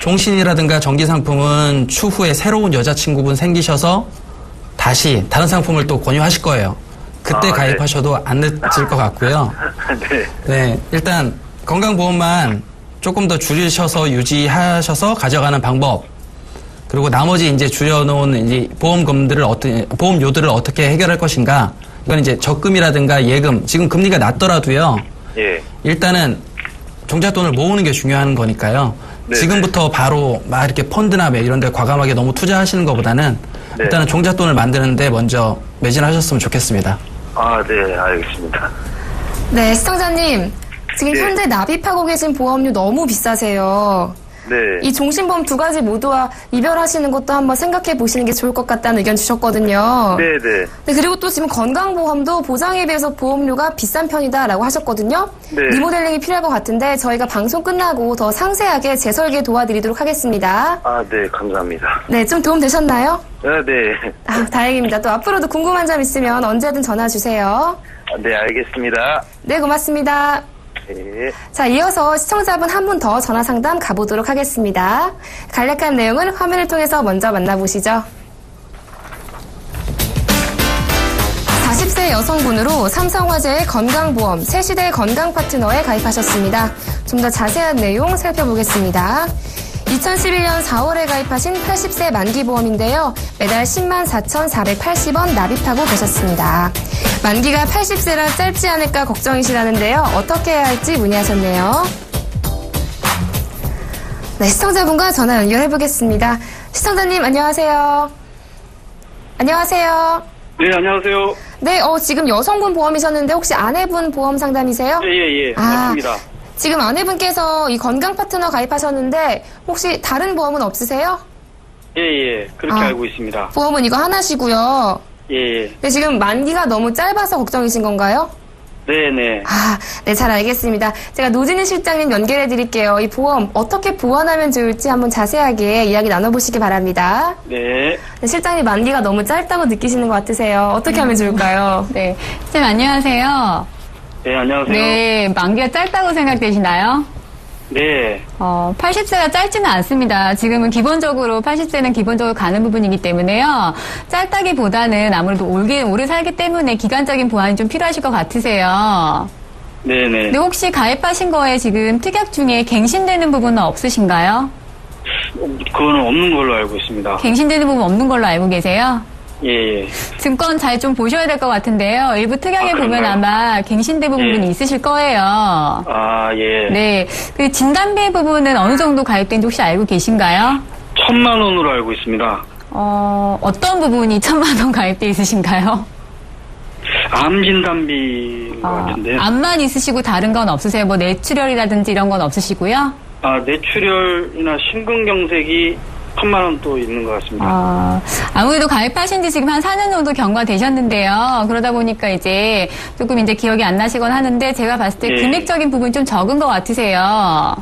종신이라든가 정기상품은 추후에 새로운 여자친구분 생기셔서 다시 다른 상품을 또 권유하실 거예요. 그때 가입하셔도 안 늦을 것 같고요. 네, 일단 건강보험만 조금 더 줄이셔서 유지하셔서 가져가는 방법. 그리고 나머지 이제 줄여놓은 이제 보험료들을 어떻게 해결할 것인가. 이건 이제 적금이라든가 예금. 지금 금리가 낮더라도요. 일단은 종잣돈을 모으는 게 중요한 거니까요. 지금부터 바로 막 이렇게 펀드나 이런 데 과감하게 너무 투자하시는 것보다는 일단은 종잣돈을 만드는데 먼저 매진하셨으면 좋겠습니다. 네, 알겠습니다. 네, 시청자님. 지금 현재 납입하고 계신 보험료 너무 비싸세요. 이 종신보험 2가지 모두와 이별하시는 것도 한번 생각해 보시는 게 좋을 것 같다는 의견 주셨거든요. 네, 그리고 또 지금 건강보험도 보장에 비해서 보험료가 비싼 편이다라고 하셨거든요. 리모델링이 필요할 것 같은데 저희가 방송 끝나고 더 상세하게 재설계 도와드리도록 하겠습니다. 네, 감사합니다. 네, 좀 도움 되셨나요? 네. 다행입니다. 또 앞으로도 궁금한 점 있으면 언제든 전화 주세요. 네, 알겠습니다. 네, 고맙습니다. 자, 이어서 시청자분 한 분 더 전화 상담 가보도록 하겠습니다. 간략한 내용은 화면을 통해서 먼저 만나보시죠. 40세 여성분으로 삼성화재의 건강보험 새시대 건강파트너에 가입하셨습니다. 좀 더 자세한 내용 살펴보겠습니다. 2011년 4월에 가입하신 80세 만기보험인데요. 매달 104,480원 납입하고 계셨습니다. 만기가 80세라 짧지 않을까 걱정이시라는데요. 어떻게 해야 할지 문의하셨네요. 네, 시청자분과 전화 연결해보겠습니다. 시청자님, 안녕하세요. 안녕하세요. 네, 안녕하세요. 네, 지금 여성분 보험이셨는데 혹시 아내분 보험 상담이세요? 예, 맞습니다. 지금 아내분께서 이 건강 파트너 가입하셨는데 혹시 다른 보험은 없으세요? 예. 그렇게 알고 있습니다. 보험은 이거 하나시고요. 예. 근데 지금 만기가 너무 짧아서 걱정이신 건가요? 네네. 네, 잘 알겠습니다. 제가 노진희 실장님 연결해 드릴게요. 이 보험 어떻게 보완하면 좋을지 한번 자세하게 이야기 나눠보시기 바랍니다. 네. 네, 실장님 만기가 너무 짧다고 느끼시는 것 같으세요. 어떻게 하면 좋을까요? 네. 선생님, 안녕하세요. 네, 안녕하세요. 네, 만기가 짧다고 생각되시나요? 네. 80세가 짧지는 않습니다. 지금은 기본적으로 80세는 기본적으로 가는 부분이기 때문에요. 짧다기보다는 아무래도 오래 살기 때문에 기간적인 보완이 좀 필요하실 것 같으세요. 네네. 근데 혹시 가입하신 거에 지금 특약 중에 갱신되는 부분은 없으신가요? 그거는 없는 걸로 알고 있습니다. 갱신되는 부분 없는 걸로 알고 계세요? 예. 증권 잘 좀 보셔야 될 것 같은데요. 일부 특약에 보면 그런가요? 아마 갱신된 부분이 있으실 거예요. 예. 네. 그 진단비 부분은 어느 정도 가입된지 혹시 알고 계신가요? 1,000만 원으로 알고 있습니다. 어떤 부분이 1,000만 원 가입돼 있으신가요? 암 진단비 같은데. 암만 있으시고 다른 건 없으세요? 뭐 뇌출혈이라든지 이런 건 없으시고요? 뇌출혈이나 심근경색이 1,000만 원 또 있는 것 같습니다. 아무래도 가입하신 지 지금 한 4년 정도 경과되셨는데요. 그러다 보니까 이제 조금 이제 기억이 안 나시곤 하는데 제가 봤을 때 금액적인 부분이 좀 적은 것 같으세요.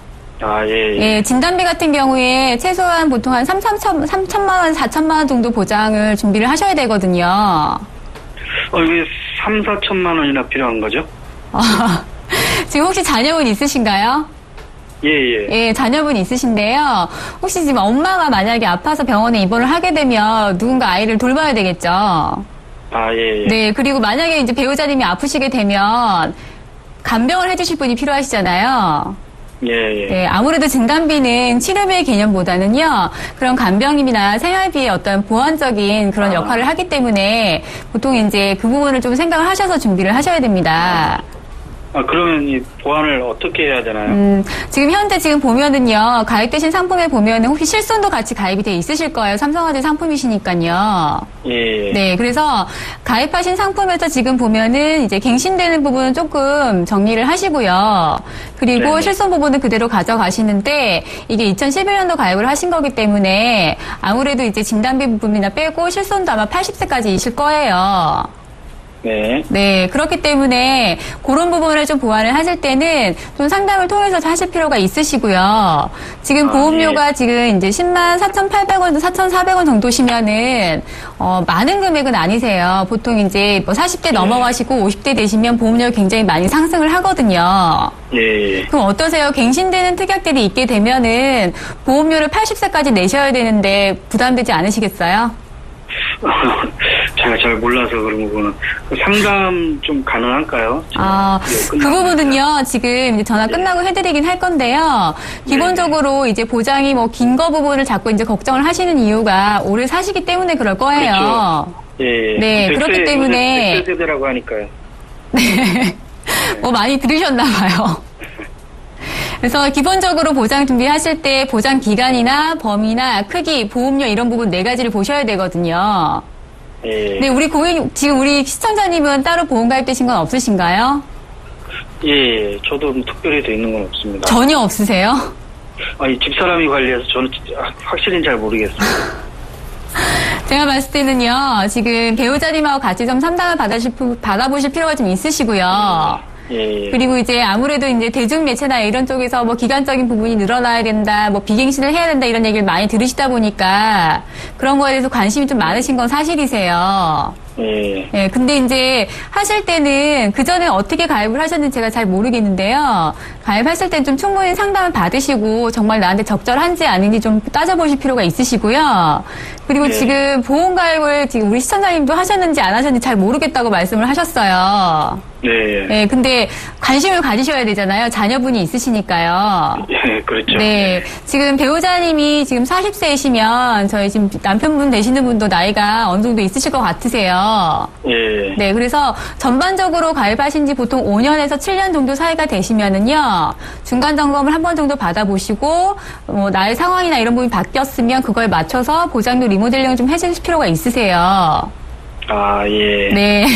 예, 진단비 같은 경우에 최소한 보통 한 3천만 원, 4천만 원 정도 보장을 준비를 하셔야 되거든요. 이게 3, 4천만 원이나 필요한 거죠? 지금 혹시 자녀분 있으신가요? 예. 자녀분 있으신데요. 혹시 지금 엄마가 만약에 아파서 병원에 입원을 하게 되면 누군가 아이를 돌봐야 되겠죠? 예. 네, 그리고 만약에 이제 배우자님이 아프시게 되면 간병을 해주실 분이 필요하시잖아요. 예. 네, 아무래도 진단비는 치료비의 개념보다는요, 그런 간병임이나 생활비의 어떤 보완적인 그런 역할을 하기 때문에 보통 이제 그 부분을 좀 생각을 하셔서 준비를 하셔야 됩니다. 그러면 이 보완을 어떻게 해야 되나요? 지금 현재 지금 보면은요, 가입되신 상품에 보면은 혹시 실손도 같이 가입이 돼 있으실 거예요. 삼성화재 상품이시니까요. 예. 네, 그래서 가입하신 상품에서 지금 보면은 이제 갱신되는 부분은 조금 정리를 하시고요. 그리고 네네. 실손 부분은 그대로 가져가시는데 이게 2011년도 가입을 하신 거기 때문에 아무래도 이제 진단비 부분이나 빼고 실손도 아마 80세까지이실 거예요. 네, 그렇기 때문에 그런 부분을 좀 보완을 하실 때는 좀 상담을 통해서 하실 필요가 있으시고요. 지금 보험료가 지금 이제 10만 4,800원, 4,400원 정도시면은 많은 금액은 아니세요. 보통 이제 뭐 40대 넘어가시고 50대 되시면 보험료가 굉장히 많이 상승을 하거든요. 예. 그럼 어떠세요? 갱신되는 특약들이 있게 되면은 보험료를 80세까지 내셔야 되는데 부담되지 않으시겠어요? 제가 잘 몰라서 그런 부분은 상담 좀 가능할까요? 그 부분은요, 지금 이제 전화 끝나고 해드리긴 할 건데요. 기본적으로 이제 보장이 뭐 긴 거 부분을 자꾸 이제 걱정을 하시는 이유가 오래 사시기 때문에 그럴 거예요. 그렇죠. 예. 네, 그렇기 때문에. 100세 세대라고 하니까요. 네. 뭐 많이 들으셨나 봐요. 그래서 기본적으로 보장 준비하실 때 보장 기간이나 범위나 크기, 보험료 이런 부분 4가지를 보셔야 되거든요. 예. 네, 지금 우리 시청자님은 따로 보험 가입되신 건 없으신가요? 예, 저도 특별히 돼 있는 건 없습니다. 전혀 없으세요? 이 집사람이 관리해서 저는 확실히 잘 모르겠습니다. 제가 봤을 때는요, 지금 배우자님하고 같이 좀 상담을 받아보실 필요가 좀 있으시고요. 예. 그리고 이제 아무래도 이제 대중매체나 이런 쪽에서 뭐 기간적인 부분이 늘어나야 된다, 뭐 비갱신을 해야 된다 이런 얘기를 많이 들으시다 보니까 그런 거에 대해서 관심이 좀 많으신 건 사실이세요. 예, 근데 이제 하실 때는 그 전에 어떻게 가입을 하셨는지 제가 잘 모르겠는데요. 가입하실 땐 좀 충분히 상담을 받으시고 정말 나한테 적절한지 아닌지 좀 따져보실 필요가 있으시고요. 그리고 지금 보험 가입을 지금 우리 시청자님도 하셨는지 안 하셨는지 잘 모르겠다고 말씀을 하셨어요. 네. 근데 관심을 가지셔야 되잖아요. 자녀분이 있으시니까요. 예, 그렇죠. 네. 지금 배우자님이 지금 40세이시면 저희 지금 남편분 되시는 분도 나이가 어느 정도 있으실 것 같으세요. 예. 네. 그래서 전반적으로 가입하신 지 보통 5년에서 7년 정도 사이가 되시면은요. 중간 점검을 한 번 정도 받아보시고 나의 상황이나 이런 부분이 바뀌었으면 그거에 맞춰서 보장료 리모델링을 좀 해주실 필요가 있으세요. 예. 네.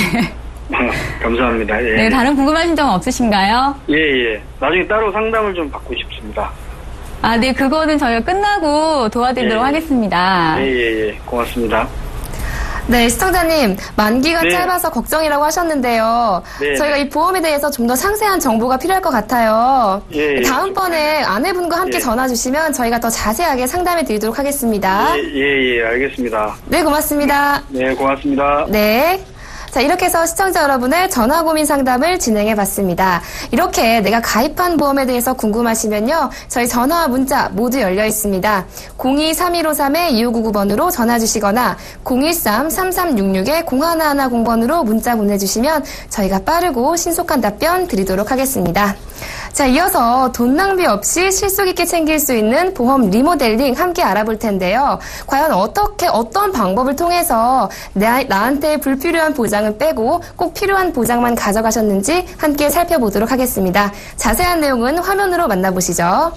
감사합니다. 예. 네, 다른 궁금하신 점 없으신가요? 예. 나중에 따로 상담을 좀 받고 싶습니다. 네, 그거는 저희가 끝나고 도와드리도록 하겠습니다. 예. 고맙습니다. 네, 시청자님, 만기가 네. 짧아서 걱정이라고 하셨는데요. 네. 저희가 이 보험에 대해서 좀 더 상세한 정보가 필요할 것 같아요. 예. 다음번에 아내분과 함께 전화 주시면 저희가 더 자세하게 상담해 드리도록 하겠습니다. 예, 알겠습니다. 네, 고맙습니다. 네, 고맙습니다. 네. 자, 이렇게 해서 시청자 여러분의 전화 고민 상담을 진행해 봤습니다. 이렇게 내가 가입한 보험에 대해서 궁금하시면요. 저희 전화와 문자 모두 열려 있습니다. 02-3153-2599번으로 전화 주시거나 013-3366-0110번으로 문자 보내주시면 저희가 빠르고 신속한 답변 드리도록 하겠습니다. 자, 이어서 돈 낭비 없이 실속 있게 챙길 수 있는 보험 리모델링 함께 알아볼 텐데요. 과연 어떤 방법을 통해서 나한테 불필요한 보장은 빼고 꼭 필요한 보장만 가져가셨는지 함께 살펴보도록 하겠습니다. 자세한 내용은 화면으로 만나보시죠.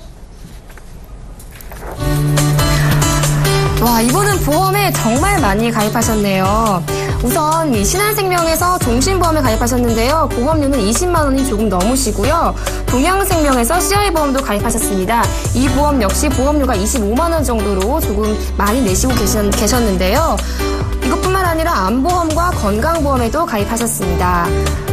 와, 이분은 보험에 정말 많이 가입하셨네요. 우선 이 신한생명에서 종신보험에 가입하셨는데요. 보험료는 20만 원이 조금 넘으시고요. 동양생명에서 CI보험도 가입하셨습니다. 이 보험 역시 보험료가 25만 원 정도로 조금 많이 내시고 계셨는데요. 이것뿐만 아니라 암보험과 건강보험에도 가입하셨습니다.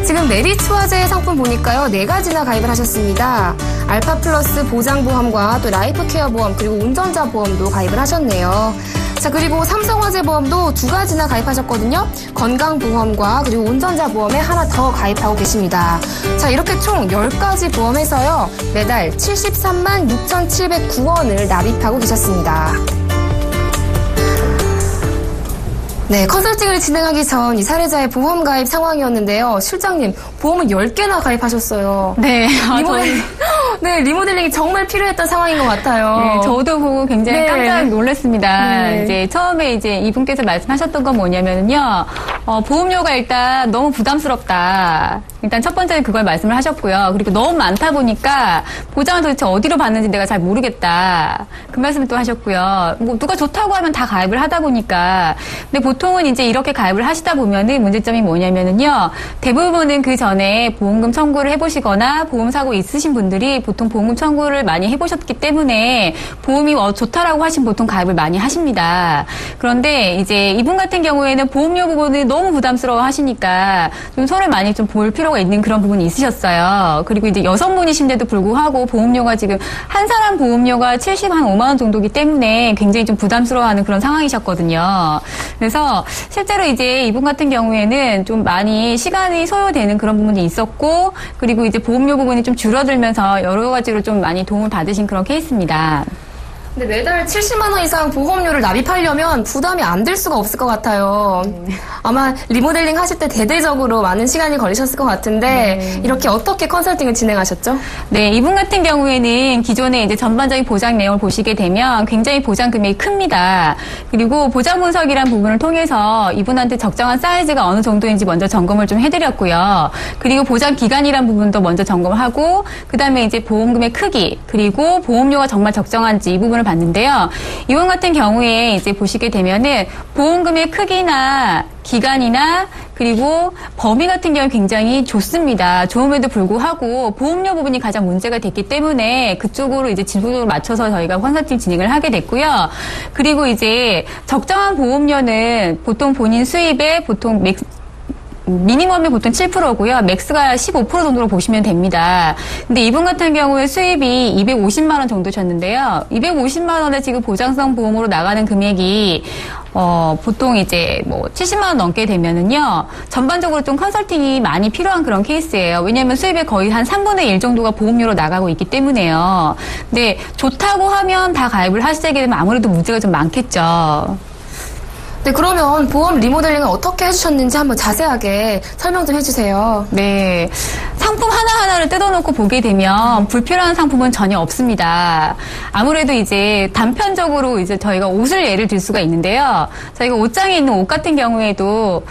지금 메리츠화재 상품 보니까요. 4가지나 가입을 하셨습니다. 알파플러스 보장보험과 또 라이프케어 보험 그리고 운전자 보험도 가입을 하셨네요. 자, 그리고 삼성화재 보험도 2가지나 가입하셨거든요. 건강보험과 그리고 운전자 보험에 하나 더 가입하고 계십니다. 자, 이렇게 총 10가지 보험에서요. 매달 73만 6,709원을 납입하고 계셨습니다. 네, 컨설팅을 진행하기 전 이 사례자의 보험 가입 상황이었는데요. 실장님, 보험은 10개나 가입하셨어요. 네. 네, 리모델링이 정말 필요했던 상황인 것 같아요. 네, 저도 보고 굉장히 깜짝 놀랐습니다. 네. 이제 처음에 이분께서 말씀하셨던 건 뭐냐면요. 보험료가 일단 너무 부담스럽다. 일단 첫 번째는 그걸 말씀을 하셨고요. 그리고 너무 많다 보니까 보장을 도대체 어디로 받는지 내가 잘 모르겠다. 그 말씀을 또 하셨고요. 뭐 누가 좋다고 하면 다 가입을 하다 보니까. 근데 보통은 이제 이렇게 가입을 하시다 보면은 문제점이 뭐냐면은요. 대부분은 그 전에 보험금 청구를 해보시거나 보험사고 있으신 분들이 보통 보험금 청구를 많이 해보셨기 때문에 보험이 좋다라고 하신 보통 가입을 많이 하십니다. 그런데 이제 이분 같은 경우에는 보험료 부분을 너무 부담스러워 하시니까 좀 손을 많이 좀 볼 필요가 있는 그런 부분이 있으셨어요. 그리고 이제 여성분이신데도 불구하고 보험료가 지금 한 사람 보험료가 75만 원 정도기 때문에 굉장히 좀 부담스러워하는 그런 상황이셨거든요. 그래서 실제로 이제 이분 같은 경우에는 좀 많이 시간이 소요되는 그런 부분이 있었고, 그리고 이제 보험료 부분이 좀 줄어들면서 여러 가지로 좀 많이 도움을 받으신 그런 케이스입니다. 근데 매달 70만 원 이상 보험료를 납입하려면 부담이 안 될 수가 없을 것 같아요. 아마 리모델링 하실 때 대대적으로 많은 시간이 걸리셨을 것 같은데 이렇게 어떻게 컨설팅을 진행하셨죠? 네, 이분 같은 경우에는 기존에 이제 전반적인 보장 내용을 보시게 되면 굉장히 보장 금액이 큽니다. 그리고 보장 분석이란 부분을 통해서 이분한테 적정한 사이즈가 어느 정도인지 먼저 점검을 좀 해드렸고요. 그리고 보장 기간이란 부분도 먼저 점검을 하고, 그 다음에 이제 보험금의 크기, 그리고 보험료가 정말 적정한지 이 부분을 봤는데요. 이분 같은 경우에 이제 보시게 되면은 보험금의 크기나 기간이나 그리고 범위 같은 경우는 굉장히 좋습니다. 좋음에도 불구하고 보험료 부분이 가장 문제가 됐기 때문에 그쪽으로 이제 진보적으로 맞춰서 저희가 컨설팅 진행을 하게 됐고요. 그리고 이제 적정한 보험료는 보통 본인 수입의 보통 미니멈이 보통 7%고요. 맥스가 15% 정도로 보시면 됩니다. 근데 이분 같은 경우에 수입이 250만 원 정도셨는데요. 250만 원에 지금 보장성 보험으로 나가는 금액이 보통 이제 뭐 70만 원 넘게 되면은요. 전반적으로 좀 컨설팅이 많이 필요한 그런 케이스예요. 왜냐하면 수입의 거의 한 3분의 1 정도가 보험료로 나가고 있기 때문에요. 근데 좋다고 하면 다 가입을 하시게 되면 아무래도 문제가 좀 많겠죠. 네, 그러면 보험 리모델링을 어떻게 해주셨는지 한번 자세하게 설명 좀 해주세요. 네. 상품 하나하나를 뜯어놓고 보게 되면 불필요한 상품은 전혀 없습니다. 아무래도 이제 단편적으로 이제 저희가 옷을 예를 들 수가 있는데요. 저희가 옷장에 있는 옷 같은 경우에도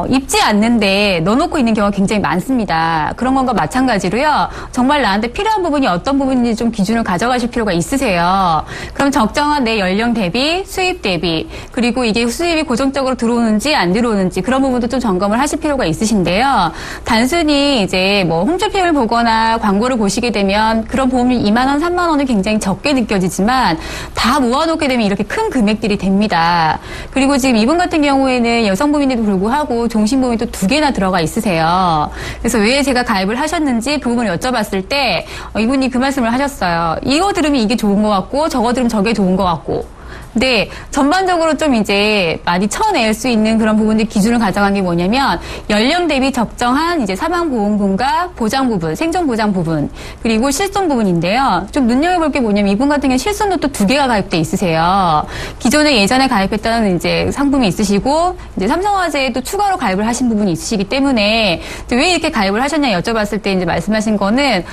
입지 않는데 넣어놓고 있는 경우가 굉장히 많습니다. 그런 것과 마찬가지로요. 정말 나한테 필요한 부분이 어떤 부분인지 좀 기준을 가져가실 필요가 있으세요. 그럼 적정한 내 연령 대비, 수입 대비, 그리고 이게 수입이 고정적으로 들어오는지 안 들어오는지 그런 부분도 좀 점검을 하실 필요가 있으신데요. 단순히 이제 뭐 홈쇼핑을 보거나 광고를 보시게 되면 그런 보험료 2만 원, 3만 원은 굉장히 적게 느껴지지만 다 모아놓게 되면 이렇게 큰 금액들이 됩니다. 그리고 지금 이분 같은 경우에는 여성보험인데도 불구하고 종신보험이 또 2개나 들어가 있으세요. 그래서 왜 제가 가입을 하셨는지 그 부분을 여쭤봤을 때 이분이 그 말씀을 하셨어요. 이거 들으면 이게 좋은 것 같고 저거 들으면 저게 좋은 것 같고. 근데 전반적으로 좀 이제 많이 쳐낼 수 있는 그런 부분들 기준을 가져간 게 뭐냐면 연령 대비 적정한 이제 사망보험금과 보장 부분, 생존 보장 부분, 그리고 실손 부분인데요. 좀 눈여겨볼 게 뭐냐면 이분 같은 경우는 실손도 또 2개가 가입돼 있으세요. 기존에 예전에 가입했던 이제 상품이 있으시고 이제 삼성화재에 또 추가로 가입을 하신 부분이 있으시기 때문에 왜 이렇게 가입을 하셨냐 여쭤봤을 때 이제 말씀하신 거는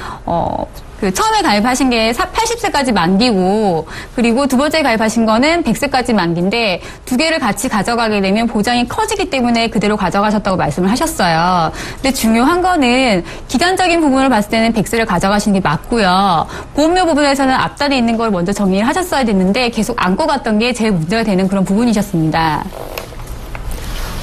처음에 가입하신 게 80세까지 만기고, 그리고 두 번째 가입하신 거는 100세까지 만기인데, 2개를 같이 가져가게 되면 보장이 커지기 때문에 그대로 가져가셨다고 말씀을 하셨어요. 근데 중요한 거는, 기간적인 부분을 봤을 때는 100세를 가져가시는 게 맞고요. 보험료 부분에서는 앞단에 있는 걸 먼저 정리를 하셨어야 됐는데, 계속 안고 갔던 게 제일 문제가 되는 그런 부분이셨습니다.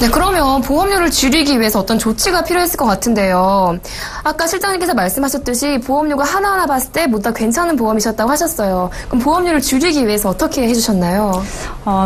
네, 그러면 보험료를 줄이기 위해서 어떤 조치가 필요했을 것 같은데요. 아까 실장님께서 말씀하셨듯이 보험료가 하나하나 봤을 때 모두 다 괜찮은 보험이셨다고 하셨어요. 그럼 보험료를 줄이기 위해서 어떻게 해주셨나요?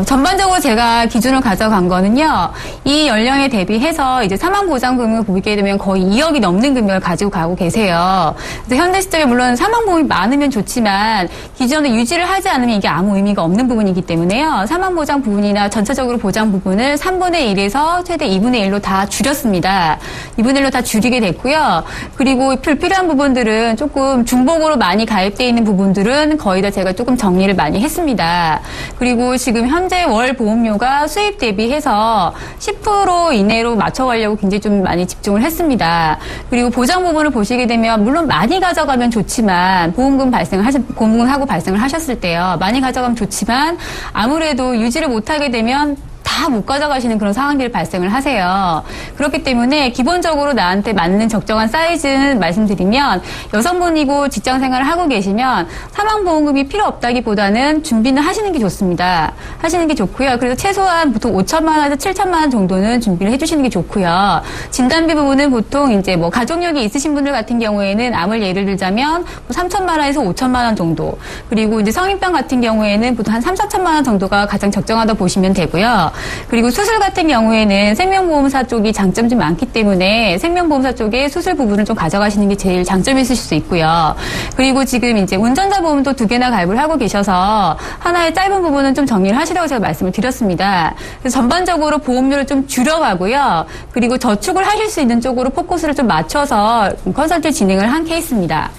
전반적으로 제가 기준을 가져간 거는요. 이 연령에 대비해서 이제 사망보장금을 보게 되면 거의 2억이 넘는 금액을 가지고 가고 계세요. 그래서 현재 시점에 물론 사망보험이 많으면 좋지만 기존을 유지를 하지 않으면 이게 아무 의미가 없는 부분이기 때문에요. 사망보장 부분이나 전체적으로 보장 부분을 3분의 1에서 최대 2분의 1로 다 줄였습니다. 2분의 1로 다 줄이게 됐고요. 그리고 불필요한 부분들은 조금 중복으로 많이 가입되어 있는 부분들은 거의 다 제가 조금 정리를 많이 했습니다. 그리고 지금 현재 월 보험료가 수입 대비해서 10% 이내로 맞춰가려고 굉장히 좀 많이 집중을 했습니다. 그리고 보장 부분을 보시게 되면 물론 많이 가져가면 좋지만 보험금하고 발생을 하셨을 때요. 많이 가져가면 좋지만 아무래도 유지를 못하게 되면 다 못 가져가시는 그런 상황들이 발생을 하세요. 그렇기 때문에 기본적으로 나한테 맞는 적정한 사이즈는 말씀드리면 여성분이고 직장생활을 하고 계시면 사망보험금이 필요 없다기보다는 준비는 하시는 게 좋습니다. 하시는 게 좋고요. 그래서 최소한 보통 5천만 원에서 7천만 원 정도는 준비를 해주시는 게 좋고요. 진단비 부분은 보통 이제 뭐 가족력이 있으신 분들 같은 경우에는 암을 예를 들자면 3천만 원에서 5천만 원 정도. 그리고 이제 성인병 같은 경우에는 보통 한 3, 4천만 원 정도가 가장 적정하다 보시면 되고요. 그리고 수술 같은 경우에는 생명보험사 쪽이 장점이 좀 많기 때문에 생명보험사 쪽에 수술 부분을 좀 가져가시는 게 제일 장점이 있으실 수 있고요. 그리고 지금 이제 운전자 보험도 2개나 가입을 하고 계셔서 하나의 짧은 부분은 좀 정리를 하시라고 제가 말씀을 드렸습니다. 그래서 전반적으로 보험료를 좀 줄여가고요. 그리고 저축을 하실 수 있는 쪽으로 포커스를 좀 맞춰서 컨설팅 진행을 한 케이스입니다.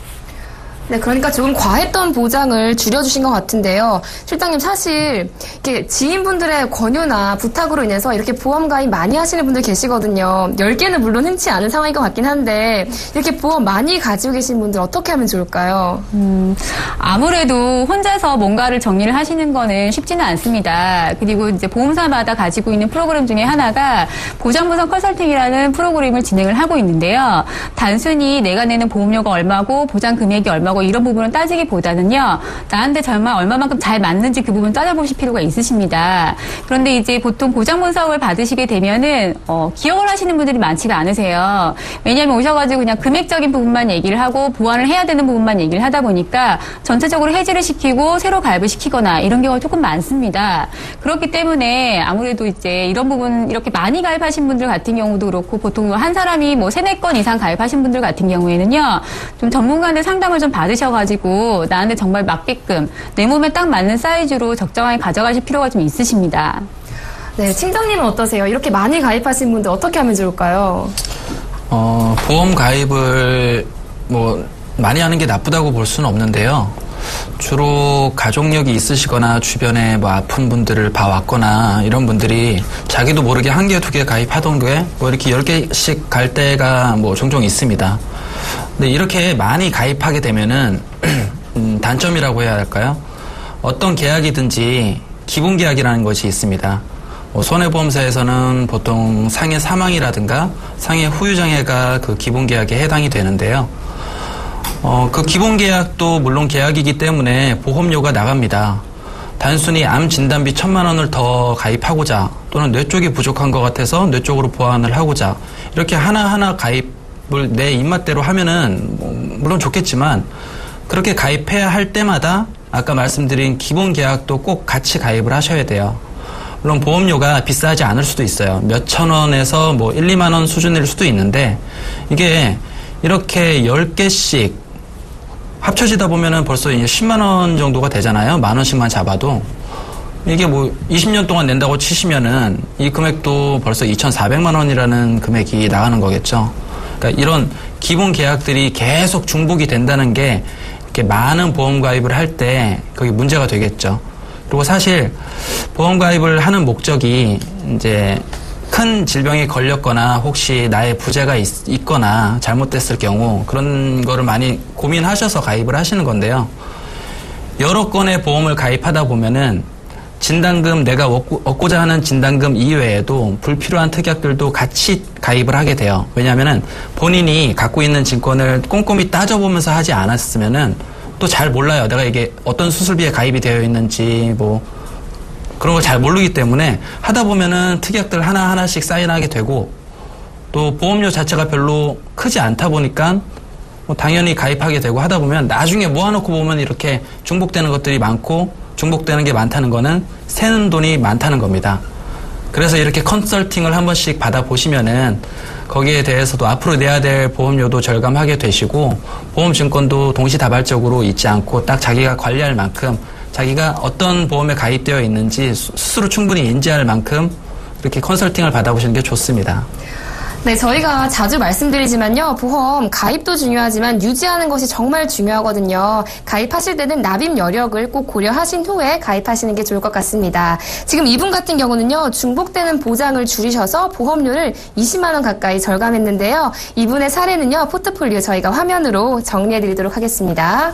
네, 그러니까 조금 과했던 보장을 줄여주신 것 같은데요. 실장님, 사실 이렇게 지인분들의 권유나 부탁으로 인해서 이렇게 보험 가입 많이 하시는 분들 계시거든요. 10개는 물론 흔치 않은 상황인 것 같긴 한데 이렇게 보험 많이 가지고 계신 분들 어떻게 하면 좋을까요? 아무래도 혼자서 뭔가를 정리를 하시는 거는 쉽지는 않습니다. 그리고 이제 보험사마다 가지고 있는 프로그램 중에 하나가 보장분석 컨설팅이라는 프로그램을 진행을 하고 있는데요. 단순히 내가 내는 보험료가 얼마고 보장 금액이 얼마고 이런 부분을 따지기보다는요. 나한테 정말 얼마만큼 잘 맞는지 그 부분 따져보실 필요가 있으십니다. 그런데 이제 보통 보장분석을 받으시게 되면은 기억을 하시는 분들이 많지가 않으세요. 왜냐하면 오셔가지고 그냥 금액적인 부분만 얘기를 하고 보완을 해야 되는 부분만 얘기를 하다 보니까 전체적으로 해지를 시키고 새로 가입을 시키거나 이런 경우가 조금 많습니다. 그렇기 때문에 아무래도 이제 이런 부분 이렇게 많이 가입하신 분들 같은 경우도 그렇고 보통 한 사람이 뭐 3-4건 이상 가입하신 분들 같은 경우에는요. 좀 전문가한테 상담을 좀 받으셔가지고 나한테 정말 맞게끔 내 몸에 딱 맞는 사이즈로 적정하게 가져가실 필요가 좀 있으십니다. 네, 팀장님은 어떠세요? 이렇게 많이 가입하신 분들 어떻게 하면 좋을까요? 보험 가입을 뭐 많이 하는 게 나쁘다고 볼 수는 없는데요. 주로 가족력이 있으시거나 주변에 뭐 아픈 분들을 봐왔거나 이런 분들이 자기도 모르게 1개, 2개 가입하던 게 뭐 이렇게 10개씩 갈 때가 뭐 종종 있습니다. 근데 이렇게 많이 가입하게 되면은 단점이라고 해야 할까요? 어떤 계약이든지 기본 계약이라는 것이 있습니다. 손해보험사에서는 보통 상해 사망이라든가 상해 후유장애가 그 기본계약에 해당이 되는데요. 그 기본계약도 물론 계약이기 때문에 보험료가 나갑니다. 단순히 암 진단비 1,000만 원을 더 가입하고자 또는 뇌 쪽이 부족한 것 같아서 뇌 쪽으로 보완을 하고자 이렇게 하나하나 가입을 내 입맛대로 하면은 물론 좋겠지만 그렇게 가입해야 할 때마다 아까 말씀드린 기본 계약도 꼭 같이 가입을 하셔야 돼요. 물론 보험료가 비싸지 않을 수도 있어요. 몇천 원에서 뭐 1, 2만 원 수준일 수도 있는데 이게 이렇게 10개씩 합쳐지다 보면은 벌써 이제 10만 원 정도가 되잖아요. 만 원씩만 잡아도. 이게 뭐 20년 동안 낸다고 치시면은 이 금액도 벌써 2,400만 원이라는 금액이 나가는 거겠죠. 그러니까 이런 기본 계약들이 계속 중복이 된다는 게 이렇게 많은 보험 가입을 할 때 그게 문제가 되겠죠. 그리고 사실 보험 가입을 하는 목적이 이제 큰 질병에 걸렸거나 혹시 나의 부재가 있거나 잘못됐을 경우 그런 거를 많이 고민하셔서 가입을 하시는 건데요. 여러 건의 보험을 가입하다 보면은 진단금 내가 얻고자 하는 진단금 이외에도 불필요한 특약들도 같이 가입을 하게 돼요. 왜냐하면은 본인이 갖고 있는 증권을 꼼꼼히 따져보면서 하지 않았으면은 또 잘 몰라요. 내가 이게 어떤 수술비에 가입이 되어 있는지 뭐 그런 걸 잘 모르기 때문에 하다 보면은 특약들 하나하나씩 사인하게 되고 또 보험료 자체가 별로 크지 않다 보니까 뭐 당연히 가입하게 되고 하다 보면 나중에 모아놓고 보면 이렇게 중복되는 것들이 많고 중복되는 게 많다는 거는 새는 돈이 많다는 겁니다. 그래서 이렇게 컨설팅을 한 번씩 받아보시면은 거기에 대해서도 앞으로 내야 될 보험료도 절감하게 되시고 보험증권도 동시다발적으로 잊지 않고 딱 자기가 관리할 만큼 자기가 어떤 보험에 가입되어 있는지 스스로 충분히 인지할 만큼 이렇게 컨설팅을 받아보시는 게 좋습니다. 네, 저희가 자주 말씀드리지만요. 보험 가입도 중요하지만 유지하는 것이 정말 중요하거든요. 가입하실 때는 납입 여력을 꼭 고려하신 후에 가입하시는 게 좋을 것 같습니다. 지금 이분 같은 경우는요. 중복되는 보장을 줄이셔서 보험료를 20만 원 가까이 절감했는데요. 이분의 사례는요. 포트폴리오 저희가 화면으로 정리해드리도록 하겠습니다.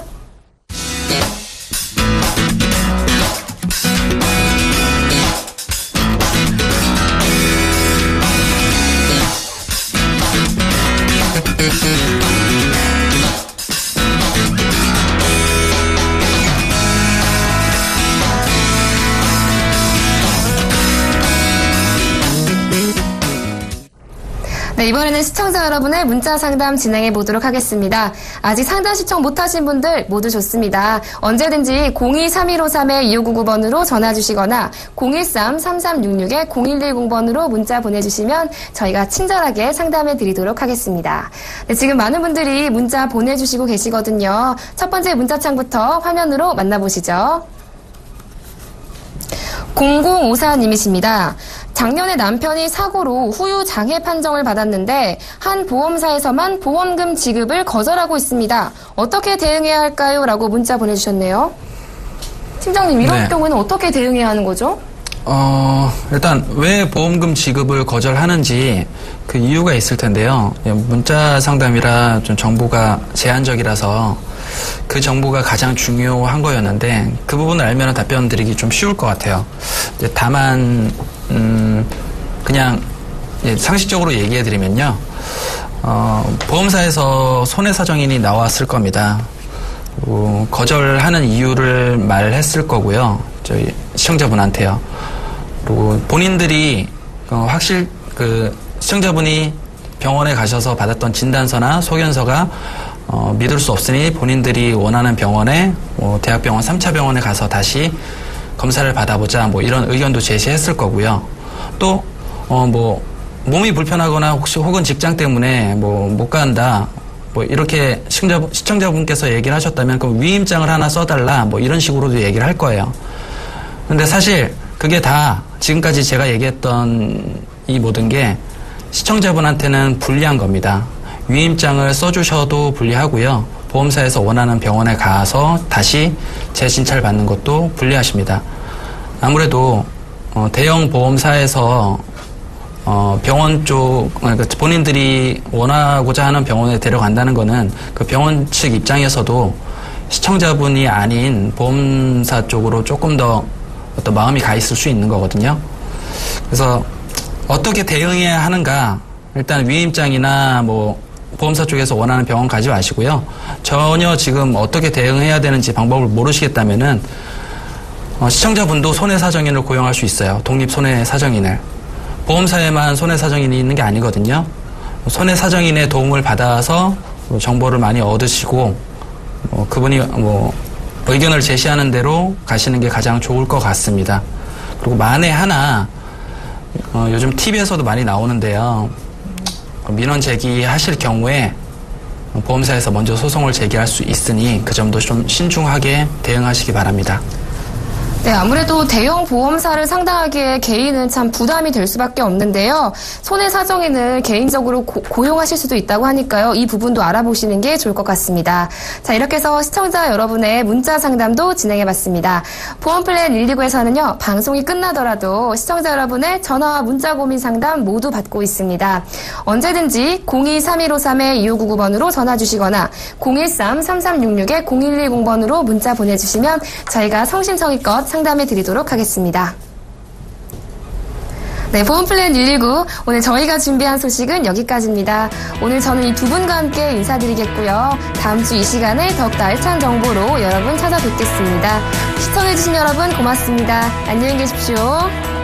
네, 이번에는 시청자 여러분의 문자 상담 진행해 보도록 하겠습니다. 아직 상담 신청 못하신 분들 모두 좋습니다. 언제든지 023153-2599번으로 전화 주시거나 013-3366-0110번으로 문자 보내주시면 저희가 친절하게 상담해 드리도록 하겠습니다. 네, 지금 많은 분들이 문자 보내주시고 계시거든요. 첫 번째 문자창부터 화면으로 만나보시죠. 0054님이십니다. 작년에 남편이 사고로 후유 장애 판정을 받았는데 한 보험사에서만 보험금 지급을 거절하고 있습니다. 어떻게 대응해야 할까요? 라고 문자 보내주셨네요. 팀장님, 이런 경우에는 어떻게 대응해야 하는 거죠? 일단 왜 보험금 지급을 거절하는지 그 이유가 있을 텐데요. 문자 상담이라 좀 정보가 제한적이라서 그 정보가 가장 중요한 거였는데 그 부분을 알면 답변 드리기 좀 쉬울 것 같아요. 다만 그냥 상식적으로 얘기해 드리면요. 보험사에서 손해사정인이 나왔을 겁니다. 그리고 거절하는 이유를 말했을 거고요. 저희 시청자분한테요. 그리고 본인들이 시청자분이 병원에 가셔서 받았던 진단서나 소견서가 믿을 수 없으니 본인들이 원하는 병원에 대학병원 3차 병원에 가서 다시 검사를 받아보자 이런 의견도 제시했을 거고요. 또 몸이 불편하거나 혹은 직장 때문에 못 간다 이렇게 시청자분께서 얘기를 하셨다면 그럼 위임장을 하나 써달라 이런 식으로도 얘기를 할 거예요. 근데 사실 그게 다 지금까지 제가 얘기했던 이 모든 게 시청자분한테는 불리한 겁니다. 위임장을 써주셔도 불리하고요. 보험사에서 원하는 병원에 가서 다시 재진찰 받는 것도 불리하십니다. 아무래도 대형 보험사에서 병원 쪽 본인들이 원하고자 하는 병원에 데려간다는 거는 그 병원 측 입장에서도 시청자분이 아닌 보험사 쪽으로 조금 더 어떤 마음이 가 있을 수 있는 거거든요. 그래서 어떻게 대응해야 하는가, 일단 위임장이나 뭐 보험사 쪽에서 원하는 병원 가지 마시고요. 전혀 지금 어떻게 대응해야 되는지 방법을 모르시겠다면은 시청자분도 손해사정인을 고용할 수 있어요. 독립 손해사정인을. 보험사에만 손해사정인이 있는 게 아니거든요. 손해사정인의 도움을 받아서 정보를 많이 얻으시고 그분이 의견을 제시하는 대로 가시는 게 가장 좋을 것 같습니다. 그리고 만에 하나 요즘 TV에서도 많이 나오는데요. 민원 제기하실 경우에 보험사에서 먼저 소송을 제기할 수 있으니 그 점도 좀 신중하게 대응하시기 바랍니다. 네, 아무래도 대형 보험사를 상담하기에 개인은 참 부담이 될 수밖에 없는데요. 손해사정인을 개인적으로 고용하실 수도 있다고 하니까요. 이 부분도 알아보시는 게 좋을 것 같습니다. 자, 이렇게 해서 시청자 여러분의 문자 상담도 진행해봤습니다. 보험플랜 129에서는요. 방송이 끝나더라도 시청자 여러분의 전화와 문자 고민 상담 모두 받고 있습니다. 언제든지 023153-2599번으로 전화 주시거나 013-3366-0110번으로 문자 보내주시면 저희가 성심성의껏 상담해 드리도록 하겠습니다. 네, 보험플랜 119 오늘 저희가 준비한 소식은 여기까지입니다. 오늘 저는 이 두 분과 함께 인사드리겠고요. 다음 주 이 시간에 더욱더 알찬 정보로 여러분 찾아뵙겠습니다. 시청해주신 여러분 고맙습니다. 안녕히 계십시오.